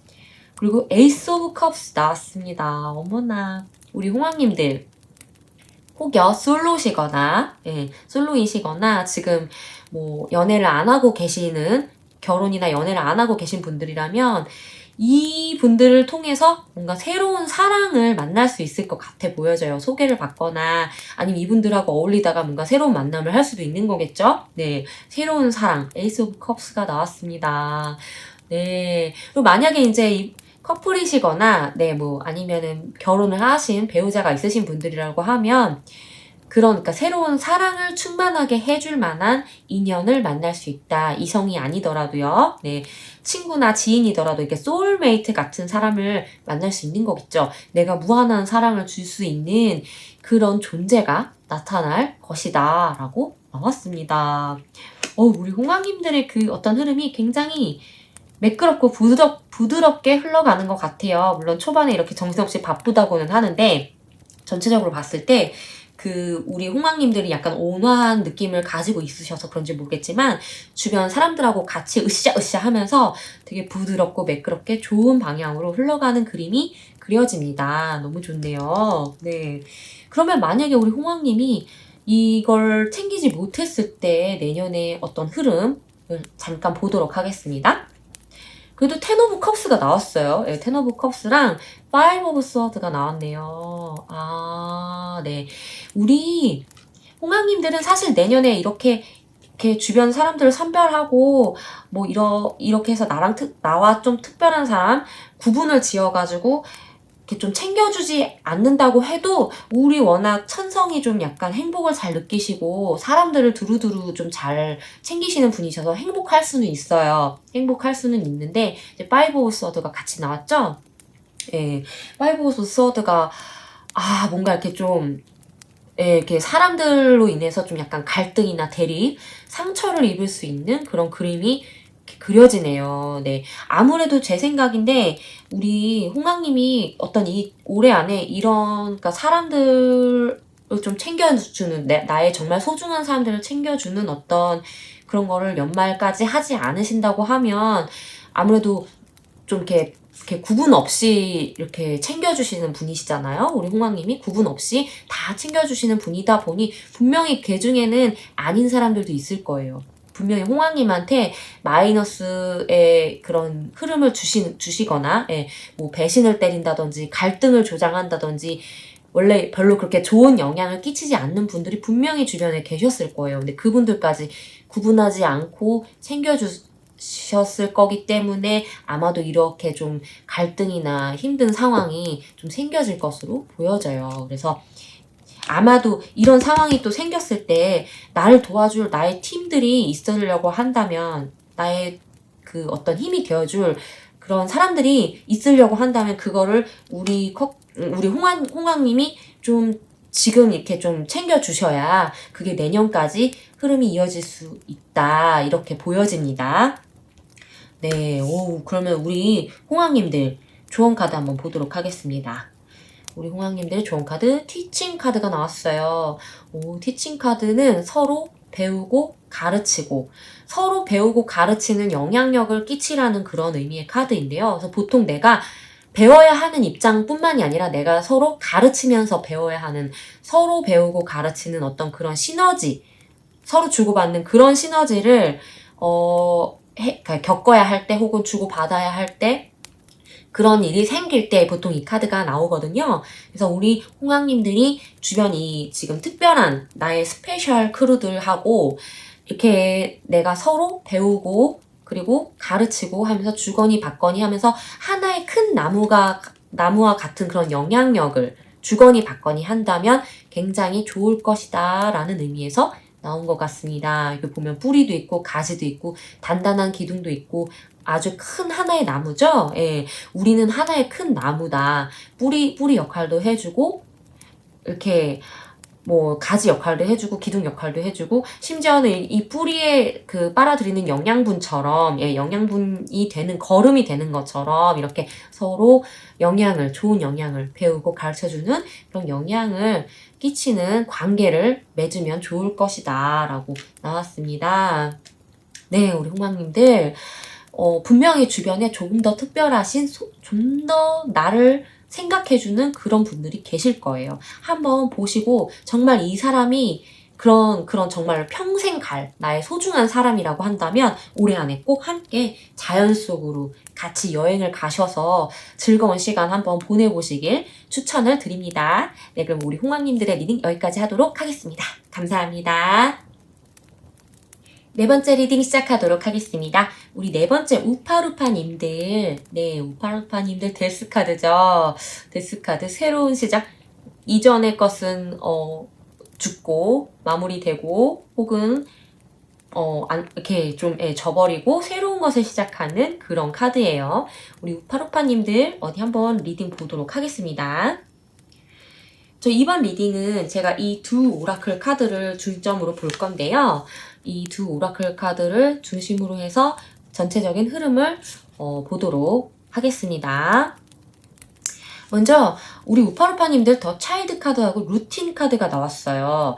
그리고 에이스 오브 컵스 나왔습니다. 어머나 우리 홍학님들 혹여 솔로이시거나 지금 뭐 연애를 안 하고 계시는 결혼이나 연애를 안 하고 계신 분들이라면 이 분들을 통해서 뭔가 새로운 사랑을 만날 수 있을 것 같아 보여져요. 소개를 받거나 아니면 이분들하고 어울리다가 뭔가 새로운 만남을 할 수도 있는 거겠죠? 네, 새로운 사랑, 에이스 오브 컵스가 나왔습니다. 네, 그리고 만약에 이제 이 커플이시거나 아니면은 결혼을 하신 배우자가 있으신 분들이라고 하면 그러니까 새로운 사랑을 충만하게 해줄 만한 인연을 만날 수 있다. 이성이 아니더라도요. 네, 친구나 지인이더라도 이렇게 소울메이트 같은 사람을 만날 수 있는 거겠죠. 내가 무한한 사랑을 줄 수 있는 그런 존재가 나타날 것이다. 라고 나왔습니다. 우리 홍학님들의 그 어떤 흐름이 굉장히 매끄럽고 부드럽게 흘러가는 것 같아요. 물론 초반에 이렇게 정신없이 바쁘다고는 하는데 전체적으로 봤을 때 우리 홍황님들이 약간 온화한 느낌을 가지고 있으셔서 그런지 모르겠지만 주변 사람들하고 같이 으쌰으쌰 하면서 되게 부드럽고 매끄럽게 좋은 방향으로 흘러가는 그림이 그려집니다. 너무 좋네요. 네. 그러면 만약에 우리 홍황님이 이걸 챙기지 못했을 때 내년에 어떤 흐름을 잠깐 보도록 하겠습니다. 그래도 텐 오브 컵스가 나왔어요. 네, 텐 오브 컵스랑 파이브 오브 스워드가 나왔네요. 아, 네. 우리 홍황님들은 사실 내년에 이렇게 주변 사람들을 선별하고 뭐 이렇게 해서 나와 좀 특별한 사람 구분을 지어가지고 이렇게 좀 챙겨주지 않는다고 해도 우리 워낙 천성이 좀 약간 행복을 잘 느끼시고 사람들을 두루두루 좀 잘 챙기시는 분이셔서 행복할 수는 있어요. 행복할 수는 있는데 이제 파이브 오브 스워드가 같이 나왔죠? 예, 파이브 오브 스워드가 뭔가 이렇게 좀 이렇게 사람들로 인해서 좀 약간 갈등이나 대립, 상처를 입을 수 있는 그런 그림이 그려지네요. 네. 아무래도 제 생각인데, 우리 홍황님이 어떤 올해 안에 그러니까 사람들을 좀 챙겨주는, 나의 정말 소중한 사람들을 챙겨주는 어떤 그런 거를 연말까지 하지 않으신다고 하면, 아무래도 좀 이렇게 구분 없이 이렇게 챙겨주시는 분이시잖아요. 우리 홍황님이 구분 없이 다 챙겨주시는 분이다 보니 분명히 걔 중에는 아닌 사람들도 있을 거예요. 분명히 홍황님한테 마이너스의 그런 흐름을 주시거나, 뭐 배신을 때린다든지 갈등을 조장한다든지 원래 별로 그렇게 좋은 영향을 끼치지 않는 분들이 분명히 주변에 계셨을 거예요. 근데 그분들까지 구분하지 않고 챙겨주셨을 거기 때문에 아마도 이렇게 좀 갈등이나 힘든 상황이 좀 생겨질 것으로 보여져요. 그래서 아마도 이런 상황이 또 생겼을 때 나를 도와줄 나의 팀들이 있으려고 한다면, 나의 그 어떤 힘이 되어줄 그런 사람들이 있으려고 한다면 그거를 우리 홍황님이 좀 지금 이렇게 좀 챙겨주셔야 그게 내년까지 흐름이 이어질 수 있다, 이렇게 보여집니다. 네, 그러면 우리 홍황님들 조언 카드 한번 보도록 하겠습니다. 우리 홍황님들의 좋은 카드, 티칭 카드가 나왔어요. 티칭 카드는 서로 배우고 가르치고, 서로 배우고 가르치는 영향력을 끼치라는 그런 의미의 카드인데요. 그래서 보통 내가 배워야 하는 입장뿐만이 아니라 내가 서로 가르치면서 배워야 하는, 서로 배우고 가르치는 어떤 그런 시너지, 서로 주고받는 그런 시너지를 겪어야 할 때 혹은 주고받아야 할 때 그런 일이 생길 때 보통 이 카드가 나오거든요. 그래서 우리 홍황님들이 주변이 지금 특별한 나의 스페셜 크루들하고 이렇게 내가 서로 배우고 그리고 가르치고 하면서 주거니 받거니 하면서 하나의 큰 나무와 같은 그런 영향력을 주거니 받거니 한다면 굉장히 좋을 것이다 라는 의미에서 나온 것 같습니다. 이거 보면 뿌리도 있고 가지도 있고 단단한 기둥도 있고 아주 큰 하나의 나무죠. 예, 우리는 하나의 큰 나무다. 뿌리 역할도 해주고 이렇게 뭐 가지 역할도 해주고 기둥 역할도 해주고 심지어는 이 뿌리에 그 빨아들이는 영양분처럼, 영양분이 되는 거름이 되는 것처럼 이렇게 서로 좋은 영향을 배우고 가르쳐주는 그런 영향을 끼치는 관계를 맺으면 좋을 것이다 라고 나왔습니다. 네, 우리 홍황님들 분명히 주변에 조금 더 특별하신, 좀 더 나를 생각해주는 그런 분들이 계실 거예요. 한번 보시고 정말 이 사람이 그런 정말 평생 나의 소중한 사람이라고 한다면 올해 안에 꼭 함께 자연 속으로 같이 여행을 가셔서 즐거운 시간 한번 보내보시길 추천을 드립니다. 네, 그럼 우리 홍황님들의 리딩 여기까지 하도록 하겠습니다. 감사합니다. 네 번째 리딩 시작하도록 하겠습니다. 우리 네 번째 우파루파님들, 우파루파님들 데스카드죠. 데스카드 새로운 시작. 이전의 것은 죽고 마무리되고 혹은 이렇게 좀 져버리고 새로운 것을 시작하는 그런 카드예요. 우리 우파루파님들 어디 한번 리딩 보도록 하겠습니다. 저 이번 리딩은 제가 이 두 오라클 카드를 중점으로 볼 건데요. 이 두 오라클 카드를 중심으로 해서 전체적인 흐름을 보도록 하겠습니다. 먼저 우리 우파루파님들 더 차일드 카드하고 루틴 카드가 나왔어요.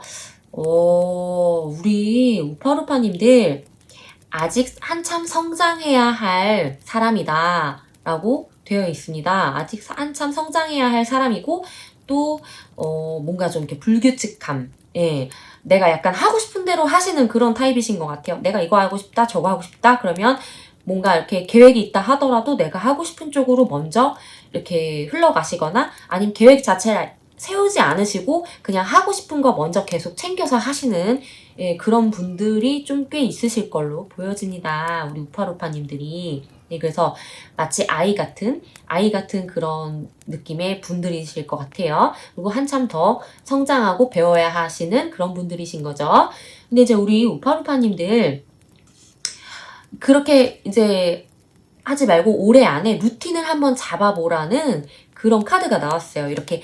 우리 우파루파님들 아직 한참 성장해야 할 사람이다 라고 되어 있습니다. 아직 한참 성장해야 할 사람이고 또 뭔가 좀 이렇게 불규칙함, 예, 내가 약간 하고 싶은 대로 하시는 그런 타입이신 것 같아요. 내가 이거 하고 싶다 저거 하고 싶다 그러면 뭔가 이렇게 계획이 있다 하더라도 내가 하고 싶은 쪽으로 먼저 이렇게 흘러가시거나 아니면 계획 자체를 세우지 않으시고 그냥 하고 싶은 거 먼저 계속 챙겨서 하시는, 예, 그런 분들이 좀 꽤 있으실 걸로 보여집니다. 우리 우파루파님들이. 네, 그래서 마치 아이 같은 그런 느낌의 분들이실 것 같아요. 그리고 한참 더 성장하고 배워야 하시는 그런 분들이신 거죠. 근데 이제 우리 우파루파님들 그렇게 이제 하지 말고 올해 안에 루틴을 한번 잡아보라는 그런 카드가 나왔어요. 이렇게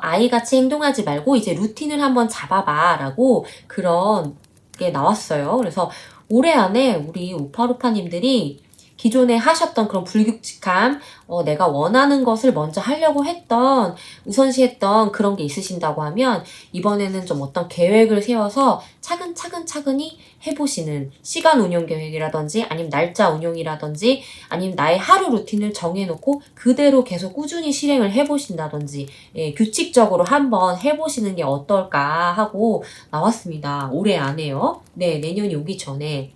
아이같이 행동하지 말고 이제 루틴을 한번 잡아봐 라고 그런 게 나왔어요. 그래서 올해 안에 우리 우파루파님들이 기존에 하셨던 그런 불규칙함, 내가 원하는 것을 먼저 하려고 했던, 우선시했던 그런 게 있으신다고 하면 이번에는 좀 어떤 계획을 세워서 차근차근히 해보시는 시간 운용 계획이라든지 아니면 날짜 운용이라든지 아니면 나의 하루 루틴을 정해놓고 그대로 계속 꾸준히 실행을 해보신다든지, 예, 규칙적으로 한번 해보시는 게 어떨까 하고 나왔습니다. 올해 안에요. 네, 내년이 오기 전에.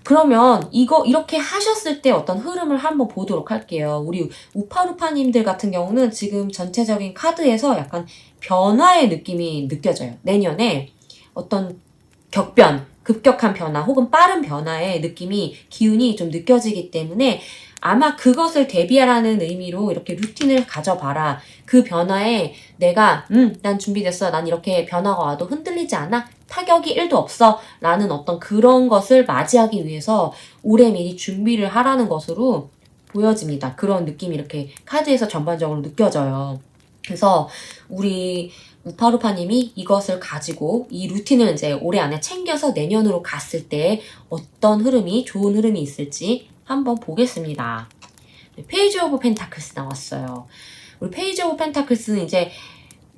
그러면 이렇게 하셨을 때 어떤 흐름을 한번 보도록 할게요. 우리 우파루파님들 같은 경우는 지금 전체적인 카드에서 약간 변화의 느낌이 느껴져요. 내년에 어떤 급격한 변화 혹은 빠른 변화의 느낌이, 기운이 좀 느껴지기 때문에 아마 그것을 대비하라는 의미로 이렇게 루틴을 가져봐라. 그 변화에 내가 난 준비됐어. 난 이렇게 변화가 와도 흔들리지 않아. 타격이 1도 없어. 라는 어떤 그런 것을 맞이하기 위해서 올해 미리 준비를 하라는 것으로 보여집니다. 그런 느낌이 이렇게 카드에서 전반적으로 느껴져요. 그래서 우리 우파루파님이 이것을 가지고 이 루틴을 이제 올해 안에 챙겨서 내년으로 갔을 때 어떤 흐름이, 좋은 흐름이 있을지 한번 보겠습니다. 페이지 오브 펜타클스 나왔어요. 우리 페이지 오브 펜타클스는 이제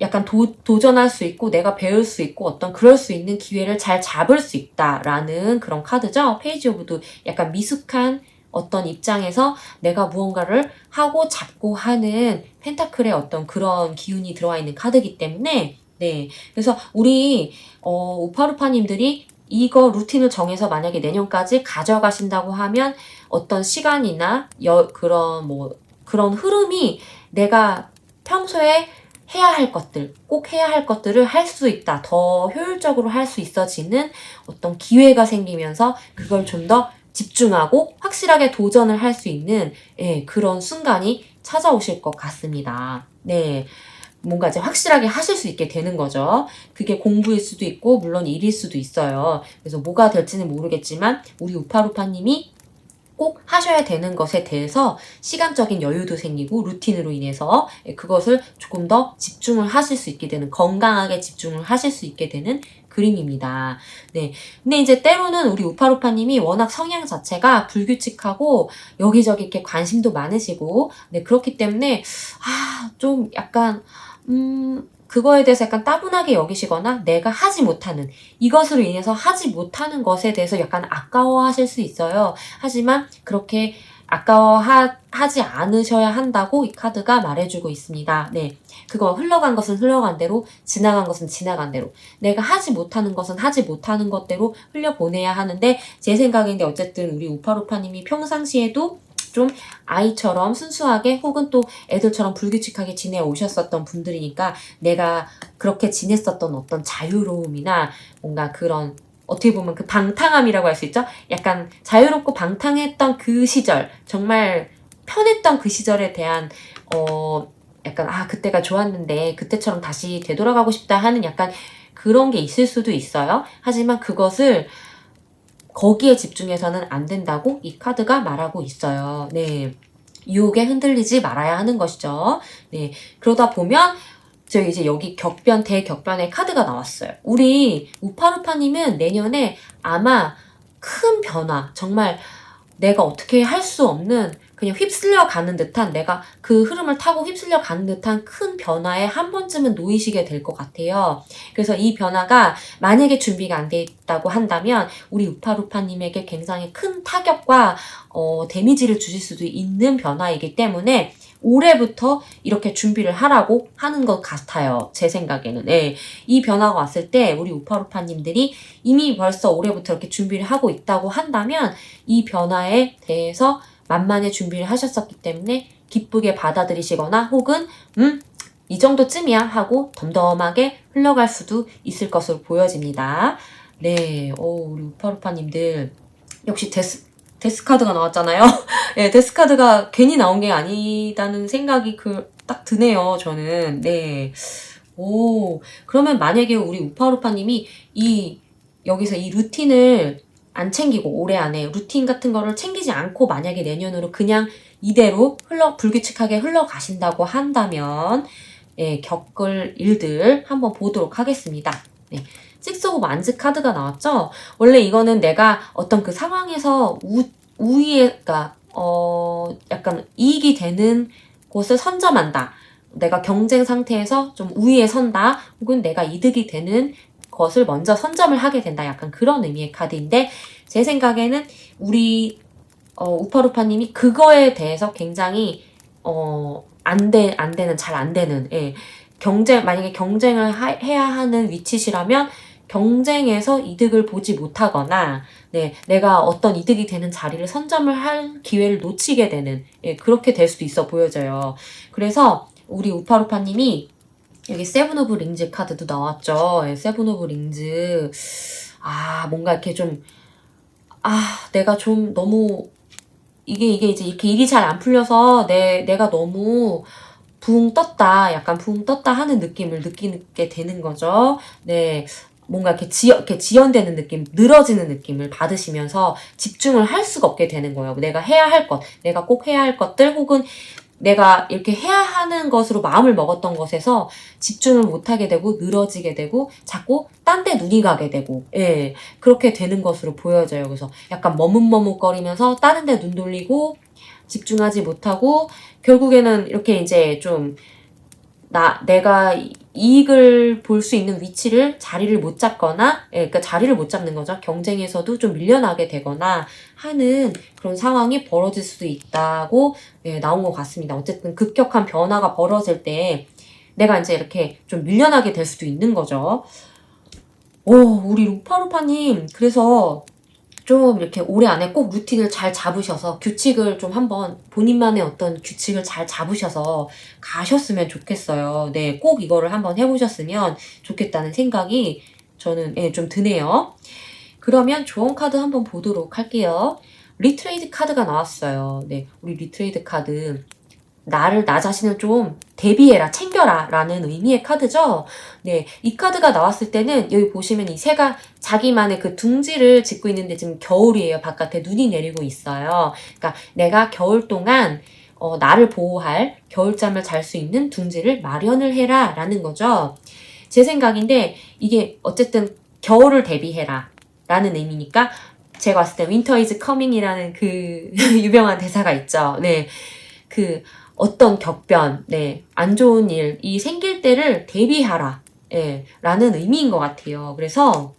약간 도전할 수 있고 내가 배울 수 있고 어떤 그럴 수 있는 기회를 잘 잡을 수 있다라는 그런 카드죠. 페이지 오브도 약간 미숙한 어떤 입장에서 내가 무언가를 하고 잡고 하는 펜타클의 어떤 그런 기운이 들어와 있는 카드이기 때문에, 네, 그래서 우리 우파루파님들이 이거 루틴을 정해서 만약에 내년까지 가져가신다고 하면 어떤 시간이나 그런 흐름이 내가 평소에 꼭 해야 할 것들을 할 수 있다. 더 효율적으로 할 수 있어지는 어떤 기회가 생기면서 그걸 좀 더 집중하고 확실하게 도전을 할 수 있는, 예, 그런 순간이 찾아오실 것 같습니다. 네. 뭔가 이제 확실하게 하실 수 있게 되는 거죠. 그게 공부일 수도 있고 물론 일일 수도 있어요. 그래서 뭐가 될지는 모르겠지만 우리 우파루파님이 꼭 하셔야 되는 것에 대해서 시간적인 여유도 생기고 루틴으로 인해서 그것을 조금 더 집중을 하실 수 있게 되는, 건강하게 집중을 하실 수 있게 되는 그림입니다. 네. 근데 이제 때로는 우리 우파루파님이 워낙 성향 자체가 불규칙하고 여기저기 이렇게 관심도 많으시고, 네, 그렇기 때문에 좀 약간 그거에 대해서 약간 따분하게 여기시거나 내가 하지 못하는, 이것으로 인해서 하지 못하는 것에 대해서 약간 아까워하실 수 있어요. 하지만 그렇게 아까워하지 않으셔야 한다고 이 카드가 말해주고 있습니다. 네, 그거 흘러간 것은 흘러간 대로, 지나간 것은 지나간 대로, 내가 하지 못하는 것은 하지 못하는 것대로 흘려보내야 하는데, 제 생각인데 어쨌든 우리 우파루파님이 평상시에도 좀 아이처럼 순수하게 혹은 또 애들처럼 불규칙하게 지내오셨었던 분들이니까 내가 그렇게 지냈었던 어떤 자유로움이나 뭔가 그런, 어떻게 보면 그 방탕함이라고 할 수 있죠? 약간 자유롭고 방탕했던 그 시절, 정말 편했던 그 시절에 대한 약간 그때가 좋았는데 그때처럼 다시 되돌아가고 싶다 하는 약간 그런 게 있을 수도 있어요. 하지만 그것을 거기에 집중해서는 안 된다고 이 카드가 말하고 있어요. 네. 유혹에 흔들리지 말아야 하는 것이죠. 네. 그러다 보면 저희 이제 여기 대격변의 카드가 나왔어요. 우리 우파루파님은 내년에 아마 큰 변화, 정말 내가 어떻게 할 수 없는 그냥 휩쓸려 가는 듯한, 내가 그 흐름을 타고 휩쓸려 가는 듯한 큰 변화에 한 번쯤은 놓이시게 될 것 같아요. 그래서 이 변화가 만약에 준비가 안 돼 있다고 한다면 우리 우파루파님에게 굉장히 큰 타격과 데미지를 주실 수도 있는 변화이기 때문에 올해부터 이렇게 준비를 하라고 하는 것 같아요. 제 생각에는. 네. 이 변화가 왔을 때 우리 우파루파님들이 이미 벌써 올해부터 이렇게 준비를 하고 있다고 한다면 이 변화에 대해서 만만의 준비를 하셨었기 때문에 기쁘게 받아들이시거나 혹은 이 정도쯤이야 하고 덤덤하게 흘러갈 수도 있을 것으로 보여집니다. 네, 우리 우파루파님들 역시 데스카드가 나왔잖아요. 네, 데스카드가 괜히 나온 게 아니다는 생각이 딱 드네요, 저는. 네. 그러면 만약에 우리 우파루파님이 여기서 이 루틴을 안 챙기고 올해 안에 루틴 같은 거를 챙기지 않고 만약에 내년으로 그냥 이대로 불규칙하게 흘러가신다고 한다면 겪을 일들 한번 보도록 하겠습니다. 네. 식스 오브 만즈 카드가 나왔죠? 원래 이거는 내가 어떤 그 상황에서 그러니까 약간 이익이 되는 곳을 선점한다. 내가 경쟁 상태에서 좀 우위에 선다. 혹은 내가 이득이 되는 것을 먼저 선점을 하게 된다. 약간 그런 의미의 카드인데 제 생각에는 우리 우파루파님이 그거에 대해서 굉장히 잘 안 되는 만약에 경쟁을 해야 하는 위치시라면 경쟁에서 이득을 보지 못하거나 내가 어떤 이득이 되는 자리를 선점을 할 기회를 놓치게 되는 그렇게 될 수도 있어 보여져요. 그래서 우리 우파루파님이 여기 세븐 오브 링즈 카드도 나왔죠. 세븐 오브 링즈. 뭔가 이렇게 좀 내가 좀 너무 이게 이제 이렇게 일이 잘 안 풀려서 내가 너무 붕 떴다, 약간 붕 떴다 하는 느낌을 느끼게 되는 거죠. 네. 뭔가 이렇게 지연되는 느낌, 늘어지는 느낌을 받으시면서 집중을 할 수가 없게 되는 거예요. 내가 꼭 해야 할 것들, 혹은 내가 이렇게 해야 하는 것으로 마음을 먹었던 것에서 집중을 못하게 되고 늘어지게 되고 자꾸 딴 데 눈이 가게 되고 그렇게 되는 것으로 보여져요. 그래서 약간 머뭇머뭇거리면서 다른 데 눈 돌리고 집중하지 못하고 결국에는 이렇게 이제 좀 내가 이익을 볼 수 있는 자리를 못 잡거나, 그러니까 자리를 못 잡는 거죠. 경쟁에서도 좀 밀려나게 되거나 하는 그런 상황이 벌어질 수도 있다고 나온 것 같습니다. 어쨌든 급격한 변화가 벌어질 때 내가 이제 이렇게 좀 밀려나게 될 수도 있는 거죠. 우리 루파루파님, 그래서 좀 이렇게 올해 안에 꼭 루틴을 잘 잡으셔서 규칙을 좀 한번 본인만의 어떤 규칙을 잘 잡으셔서 가셨으면 좋겠어요. 네, 꼭 이거를 한번 해보셨으면 좋겠다는 생각이 저는 좀 드네요. 그러면 조언 카드 한번 보도록 할게요. 리트레이드 카드가 나왔어요. 네, 우리 리트레이드 카드. 나 자신을 좀 대비해라, 챙겨라 라는 의미의 카드죠. 네, 이 카드가 나왔을 때는 여기 보시면 이 새가 자기만의 그 둥지를 짓고 있는데 지금 겨울이에요. 바깥에 눈이 내리고 있어요. 그러니까 내가 겨울 동안 나를 보호할 겨울잠을 잘 수 있는 둥지를 마련을 해라 라는 거죠. 제 생각인데 이게 어쨌든 겨울을 대비해라 라는 의미니까 제가 봤을 때 Winter is coming이라는 그 유명한 대사가 있죠. 네, 어떤 격변, 안 좋은 일이 생길 때를 대비하라, 라는 의미인 것 같아요. 그래서,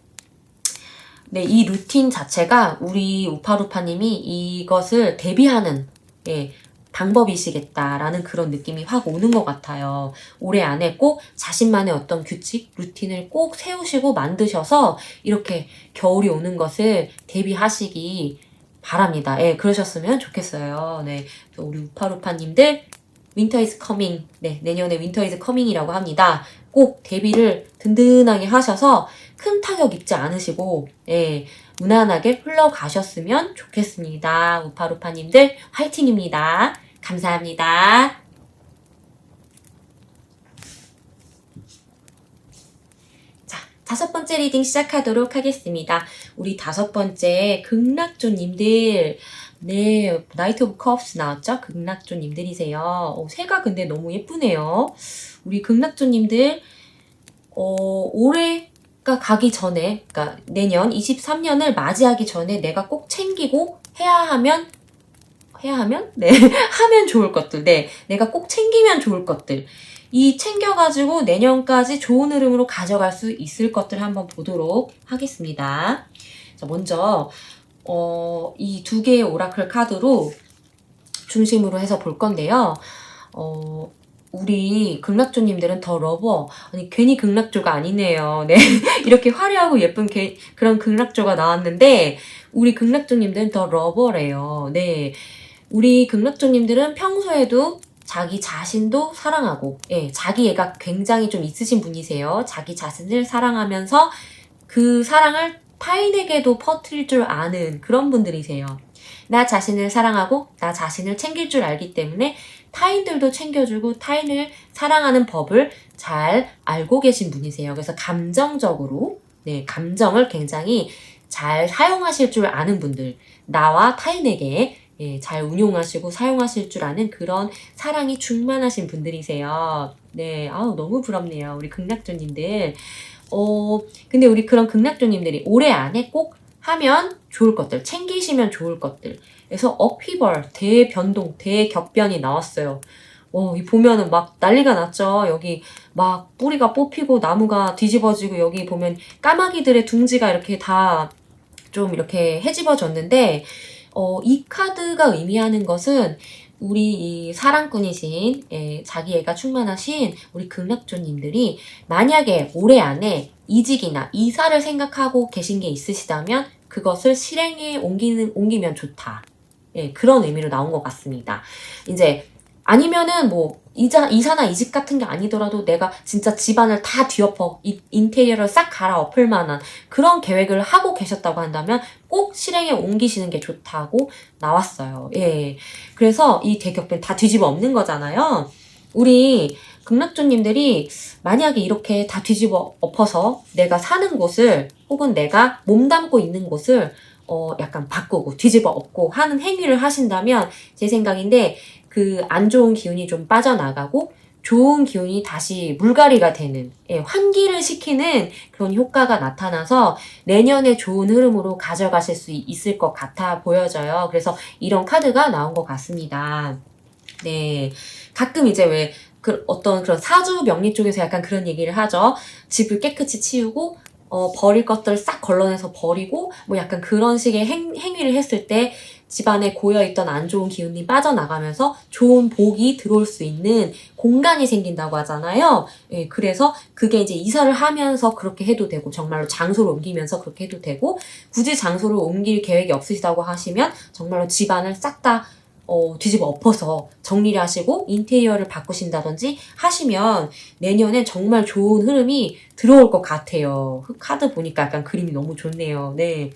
이 루틴 자체가 우리 우파루파님이 이것을 대비하는, 방법이시겠다라는 그런 느낌이 확 오는 것 같아요. 올해 안에 꼭 자신만의 어떤 규칙, 루틴을 꼭 세우시고 만드셔서 이렇게 겨울이 오는 것을 대비하시기 바랍니다. 그러셨으면 좋겠어요. 네. 우리 우파루파님들, Winter is coming. 내년에 Winter is coming이라고 합니다. 꼭 대비를 든든하게 하셔서 큰 타격 입지 않으시고, 무난하게 흘러가셨으면 좋겠습니다. 우파루파님들, 화이팅입니다. 감사합니다. 다섯 번째 리딩 시작하도록 하겠습니다. 우리 다섯 번째 극락조님들, 나이트 오브 컵스 나왔죠? 극락조님들이세요. 새가 근데 너무 예쁘네요. 우리 극락조님들, 올해가 가기 전에, 그러니까 내년 23년을 맞이하기 전에 내가 꼭 챙기고 해야 하면 해야 하면? 네. 하면 좋을 것들. 네. 내가 꼭 챙기면 좋을 것들. 이 챙겨가지고 내년까지 좋은 흐름으로 가져갈 수 있을 것들 한번 보도록 하겠습니다. 자, 먼저, 이 두 개의 오라클 카드로 중심으로 해서 볼 건데요. 우리 극락조님들은 더 러버. 아니, 괜히 극락조가 아니네요. 네. 이렇게 화려하고 예쁜 그런 극락조가 나왔는데, 우리 극락조님들은 더 러버래요. 네. 우리 극락조님들은 평소에도 자기 자신도 사랑하고, 예, 자기애가 굉장히 좀 있으신 분이세요. 자기 자신을 사랑하면서 그 사랑을 타인에게도 퍼뜨릴 줄 아는 그런 분들이세요. 나 자신을 사랑하고 나 자신을 챙길 줄 알기 때문에 타인들도 챙겨주고 타인을 사랑하는 법을 잘 알고 계신 분이세요. 그래서 감정적으로, 네, 감정을 굉장히 잘 사용하실 줄 아는 분들, 나와 타인에게 예, 잘 운용하시고 사용하실 줄 아는 그런 사랑이 충만하신 분들이세요. 네, 아우, 너무 부럽네요. 우리 극락조님들. 근데 우리 그런 극락조님들이 올해 안에 꼭 하면 좋을 것들, 챙기시면 좋을 것들. 그래서 업히벌, 대변동, 대격변이 나왔어요. 이 보면은 막 난리가 났죠. 여기 막 뿌리가 뽑히고 나무가 뒤집어지고 여기 보면 까마귀들의 둥지가 이렇게 다 좀 이렇게 헤집어졌는데, 이 카드가 의미하는 것은 우리 이 사랑꾼이신, 예, 자기애가 충만하신 우리 극락조님들이 만약에 올해 안에 이직이나 이사를 생각하고 계신 게 있으시다면 그것을 실행에 옮기면 좋다. 예, 그런 의미로 나온 것 같습니다. 이제 아니면은 뭐 이사나 이직 같은 게 아니더라도 내가 진짜 집안을 다 뒤엎어 인테리어를 싹 갈아엎을 만한 그런 계획을 하고 계셨다고 한다면 꼭 실행에 옮기시는 게 좋다고 나왔어요. 예. 그래서 이 대격변 다 뒤집어 엎는 거잖아요. 우리 극락조님들이 만약에 이렇게 다 뒤집어 엎어서 내가 사는 곳을 혹은 내가 몸담고 있는 곳을 약간 바꾸고 뒤집어 엎고 하는 행위를 하신다면 제 생각인데 그 안 좋은 기운이 좀 빠져나가고 좋은 기운이 다시 물갈이가 되는, 예, 환기를 시키는 그런 효과가 나타나서 내년에 좋은 흐름으로 가져가실 수 있을 것 같아 보여져요. 그래서 이런 카드가 나온 것 같습니다. 네. 가끔 이제 왜 어떤 그런 사주 명리 쪽에서 약간 그런 얘기를 하죠. 집을 깨끗이 치우고 버릴 것들을 싹 걸러내서 버리고 뭐 약간 그런 식의 행위를 했을 때 집안에 고여있던 안 좋은 기운이 빠져나가면서 좋은 복이 들어올 수 있는 공간이 생긴다고 하잖아요. 예, 그래서 그게 이제 이사를 하면서 그렇게 해도 되고 정말로 장소를 옮기면서 그렇게 해도 되고 굳이 장소를 옮길 계획이 없으시다고 하시면 정말로 집안을 싹 다 뒤집어 엎어서 정리를 하시고 인테리어를 바꾸신다든지 하시면 내년엔 정말 좋은 흐름이 들어올 것 같아요. 카드 보니까 약간 그림이 너무 좋네요. 네.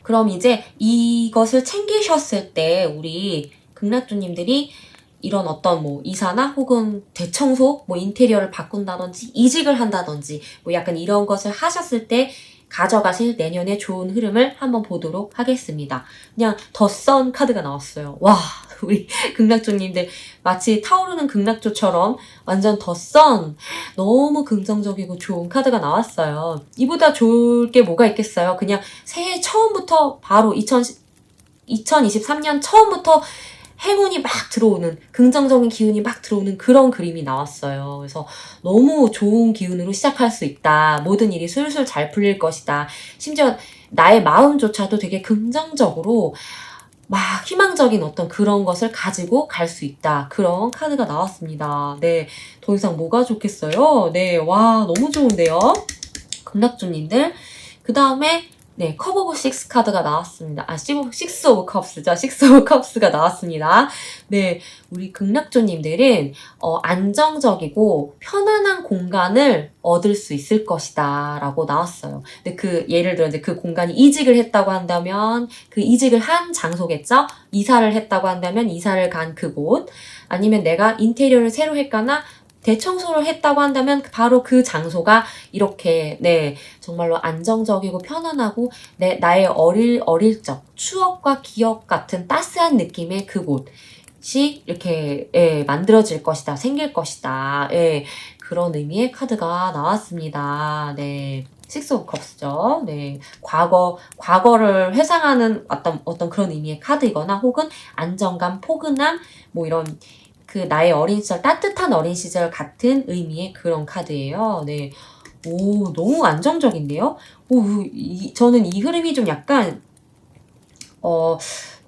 그럼 이제 이것을 챙기셨을 때 우리 극락주님들이 이런 어떤 뭐 이사나 혹은 대청소, 뭐 인테리어를 바꾼다든지 이직을 한다든지 뭐 약간 이런 것을 하셨을 때 가져가실 내년의 좋은 흐름을 한번 보도록 하겠습니다. 그냥 덧선 카드가 나왔어요. 와, 우리 극락조님들 마치 타오르는 극락조처럼 완전 덧선, 너무 긍정적이고 좋은 카드가 나왔어요. 이보다 좋을 게 뭐가 있겠어요. 그냥 새해 처음부터 바로 2023년 처음부터 행운이 막 들어오는, 긍정적인 기운이 막 들어오는 그런 그림이 나왔어요. 그래서 너무 좋은 기운으로 시작할 수 있다. 모든 일이 술술 잘 풀릴 것이다. 심지어 나의 마음조차도 되게 긍정적으로 막 희망적인 어떤 그런 것을 가지고 갈 수 있다. 그런 카드가 나왔습니다. 네. 더 이상 뭐가 좋겠어요? 네. 와, 너무 좋은데요? 극락주님들. 그 다음에 네, 컵 오브 식스 카드가 나왔습니다. 식스 오브 컵스죠. 식스 오브 컵스가 나왔습니다. 네, 우리 극락조님들은 안정적이고 편안한 공간을 얻을 수 있을 것이다 라고 나왔어요. 근데 예를 들어 이제 그 공간이 이직을 했다고 한다면 그 이직을 한 장소겠죠? 이사를 했다고 한다면 이사를 간 그곳, 아니면 내가 인테리어를 새로 했거나 대청소를 했다고 한다면 바로 그 장소가 이렇게 네 정말로 안정적이고 편안하고 나의 어릴 적 추억과 기억 같은 따스한 느낌의 그곳이 이렇게 예, 만들어질 것이다, 생길 것이다. 예, 그런 의미의 카드가 나왔습니다. 네. 식스 오브 컵스죠. 네. 과거를 회상하는 어떤 그런 의미의 카드이거나 혹은 안정감, 포근함, 뭐 이런 그 나의 어린 시절, 따뜻한 어린 시절 같은 의미의 그런 카드예요. 네. 오, 너무 안정적인데요? 저는 이 흐름이 좀 약간,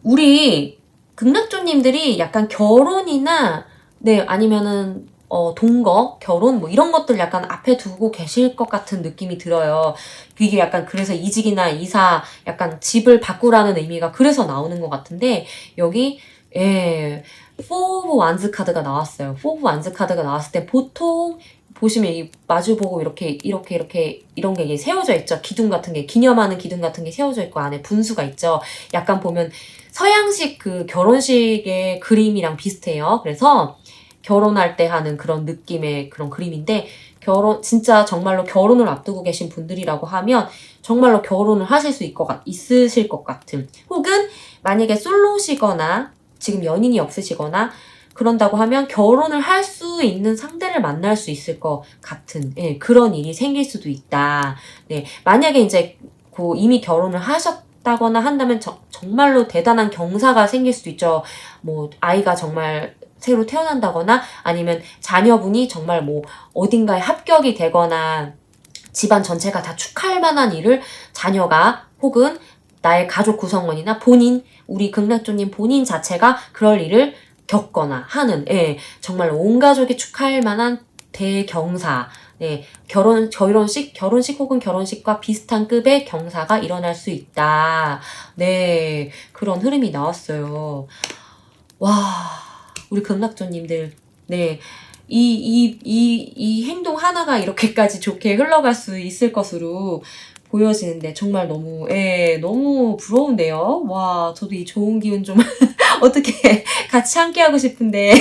우리 극락조님들이 약간 결혼이나, 네, 아니면은, 동거, 결혼, 뭐 이런 것들 약간 앞에 두고 계실 것 같은 느낌이 들어요. 이게 약간 그래서 이직이나 이사, 약간 집을 바꾸라는 의미가 그래서 나오는 것 같은데, 여기, 예, 포 오브 완즈 카드가 나왔어요. 포 오브 완즈 카드가 나왔을 때 보통 보시면 이 마주보고 이렇게 이런 게 이게 세워져 있죠. 기둥 같은 게 기념하는 기둥 같은 게 세워져 있고 안에 분수가 있죠. 약간 보면 서양식 그 결혼식의 그림이랑 비슷해요. 그래서 결혼할 때 하는 그런 느낌의 그런 그림인데 진짜 정말로 결혼을 앞두고 계신 분들이라고 하면 정말로 결혼을 하실 수 있으실 것 같은 혹은 만약에 솔로시거나 지금 연인이 없으시거나 그런다고 하면 결혼을 할 수 있는 상대를 만날 수 있을 것 같은 그런 일이 생길 수도 있다. 네, 만약에 이제 이미 결혼을 하셨다거나 한다면 정말로 대단한 경사가 생길 수도 있죠. 뭐 아이가 정말 새로 태어난다거나 아니면 자녀분이 정말 뭐 어딘가에 합격이 되거나 집안 전체가 다 축하할 만한 일을 자녀가 혹은 나의 가족 구성원이나 우리 극락조님 본인 자체가 그럴 일을 겪거나 하는, 정말 온 가족이 축하할 만한 대경사, 결혼식 혹은 결혼식과 비슷한 급의 경사가 일어날 수 있다. 네, 그런 흐름이 나왔어요. 와, 우리 극락조님들, 네. 이 행동 하나가 이렇게까지 좋게 흘러갈 수 있을 것으로 보여지는데 정말 너무 부러운데요. 와, 저도 이 좋은 기운 좀 어떻게 같이 함께하고 싶은데.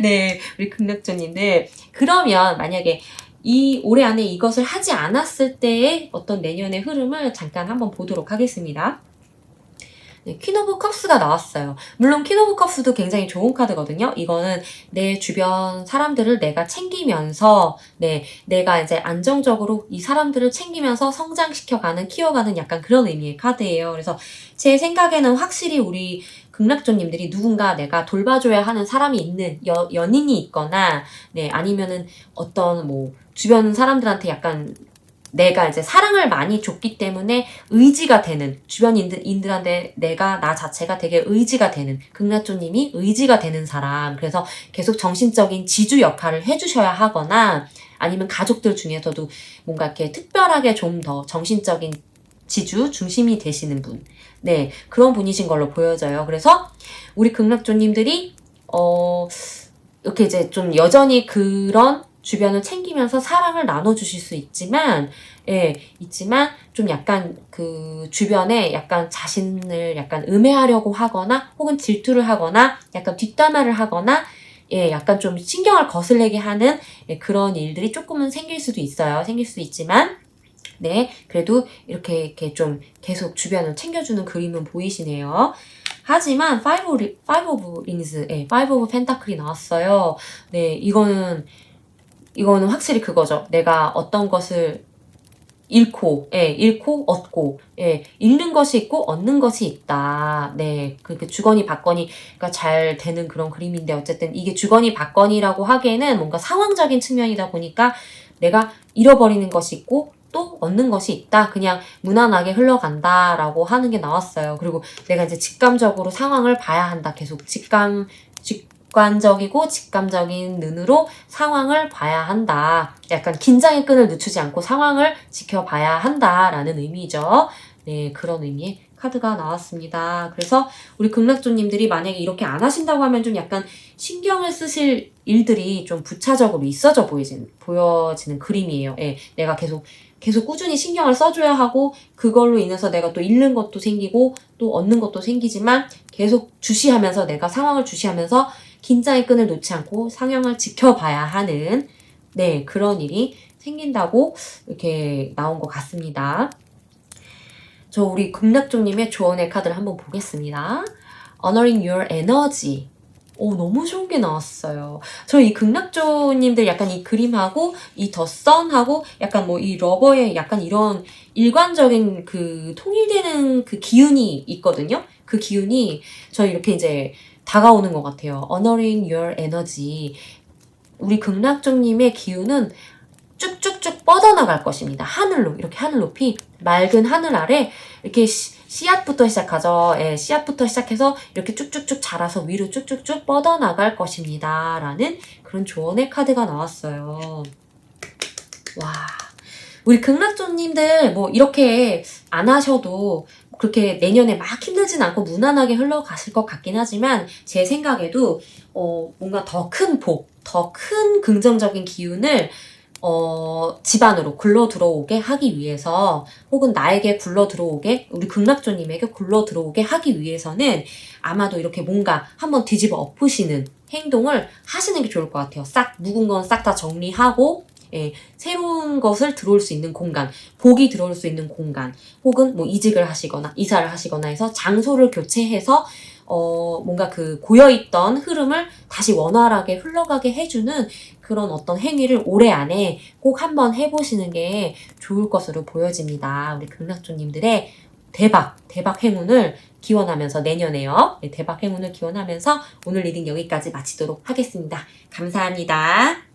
네, 우리 극락조님들. 그러면 만약에 이 올해 안에 이것을 하지 않았을 때의 어떤 내년의 흐름을 잠깐 한번 보도록 하겠습니다. 네, 퀸 오브 컵스가 나왔어요. 물론 퀸 오브 컵스도 굉장히 좋은 카드거든요. 이거는 내 주변 사람들을 내가 챙기면서, 내가 이제 안정적으로 이 사람들을 챙기면서 성장시켜가는, 키워가는 약간 그런 의미의 카드예요. 그래서 제 생각에는 확실히 우리 극락조님들이 누군가 내가 돌봐줘야 하는 사람이 있는, 연인이 있거나, 아니면은 어떤 뭐, 주변 사람들한테 약간 내가 이제 사랑을 많이 줬기 때문에 의지가 되는 주변인들한테 나 자체가 되게 의지가 되는 극락조님이 의지가 되는 사람. 그래서 계속 정신적인 지주 역할을 해주셔야 하거나 아니면 가족들 중에서도 뭔가 이렇게 특별하게 좀 더 정신적인 지주 중심이 되시는 분. 네, 그런 분이신 걸로 보여져요. 그래서 우리 극락조님들이 이렇게 이제 좀 여전히 그런 주변을 챙기면서 사랑을 나눠주실 수 있지만 좀 약간 그 주변에 약간 자신을 약간 음해하려고 하거나 혹은 질투를 하거나 약간 뒷담화를 하거나 약간 좀 신경을 거슬리게 하는 그런 일들이 조금은 생길 수도 있어요. 생길 수 있지만 그래도 이렇게 좀 계속 주변을 챙겨주는 그림은 보이시네요. 하지만 5 오브 링스, 5 오브 펜타클이 나왔어요. 네, 이거는 확실히 그거죠. 내가 어떤 것을 잃고 얻고, 잃는 것이 있고 얻는 것이 있다. 네, 그 주거니 받거니가 잘 되는 그런 그림인데 어쨌든 이게 주거니 받거니라고 하기에는 뭔가 상황적인 측면이다 보니까 내가 잃어버리는 것이 있고 또 얻는 것이 있다. 그냥 무난하게 흘러간다라고 하는 게 나왔어요. 그리고 내가 이제 직감적으로 상황을 봐야 한다. 계속 직관적이고 직감적인 눈으로 상황을 봐야 한다. 약간 긴장의 끈을 늦추지 않고 상황을 지켜봐야 한다라는 의미죠. 네, 그런 의미의 카드가 나왔습니다. 그래서 우리 극락조님들이 만약에 이렇게 안 하신다고 하면 좀 약간 신경을 쓰실 일들이 좀 부차적으로 있어져 보여지는 그림이에요. 내가 계속 꾸준히 신경을 써줘야 하고 그걸로 인해서 내가 또 잃는 것도 생기고 또 얻는 것도 생기지만 계속 내가 상황을 주시하면서 긴장의 끈을 놓지 않고 상황을 지켜봐야 하는 그런 일이 생긴다고 이렇게 나온 것 같습니다. 저 우리 극락조님의 조언의 카드를 한번 보겠습니다. Honoring your energy. 너무 좋은 게 나왔어요. 저 이 극락조님들 약간 이 그림하고 이 더 선하고 약간 뭐 이 러버에 약간 이런 일관적인 그 통일되는 그 기운이 있거든요. 그 기운이 저 이렇게 이제 다가오는 것 같아요. Honoring your energy. 우리 극락조님의 기운은 쭉쭉쭉 뻗어나갈 것입니다. 하늘로, 이렇게 하늘 높이, 맑은 하늘 아래, 이렇게 씨앗부터 시작하죠. 예, 씨앗부터 시작해서 이렇게 쭉쭉쭉 자라서 위로 쭉쭉쭉 뻗어나갈 것입니다. 라는 그런 조언의 카드가 나왔어요. 와. 우리 극락조님들 뭐 이렇게 안 하셔도 그렇게 내년에 막 힘들진 않고 무난하게 흘러가실 것 같긴 하지만 제 생각에도 뭔가 더 큰 복, 더 큰 긍정적인 기운을 집안으로 굴러 들어오게 하기 위해서 혹은 나에게 굴러 들어오게 우리 극락조님에게 굴러 들어오게 하기 위해서는 아마도 이렇게 뭔가 한번 뒤집어 엎으시는 행동을 하시는 게 좋을 것 같아요. 싹 묵은 건 싹 다 정리하고 예, 새로운 것을 들어올 수 있는 공간, 복이 들어올 수 있는 공간, 혹은 뭐 이직을 하시거나 이사를 하시거나 해서 장소를 교체해서 뭔가 그 고여있던 흐름을 다시 원활하게 흘러가게 해주는 그런 어떤 행위를 올해 안에 꼭 한번 해보시는 게 좋을 것으로 보여집니다. 우리 극락조님들의 대박 행운을 기원하면서 내년에요. 네, 대박 행운을 기원하면서 오늘 리딩 여기까지 마치도록 하겠습니다. 감사합니다.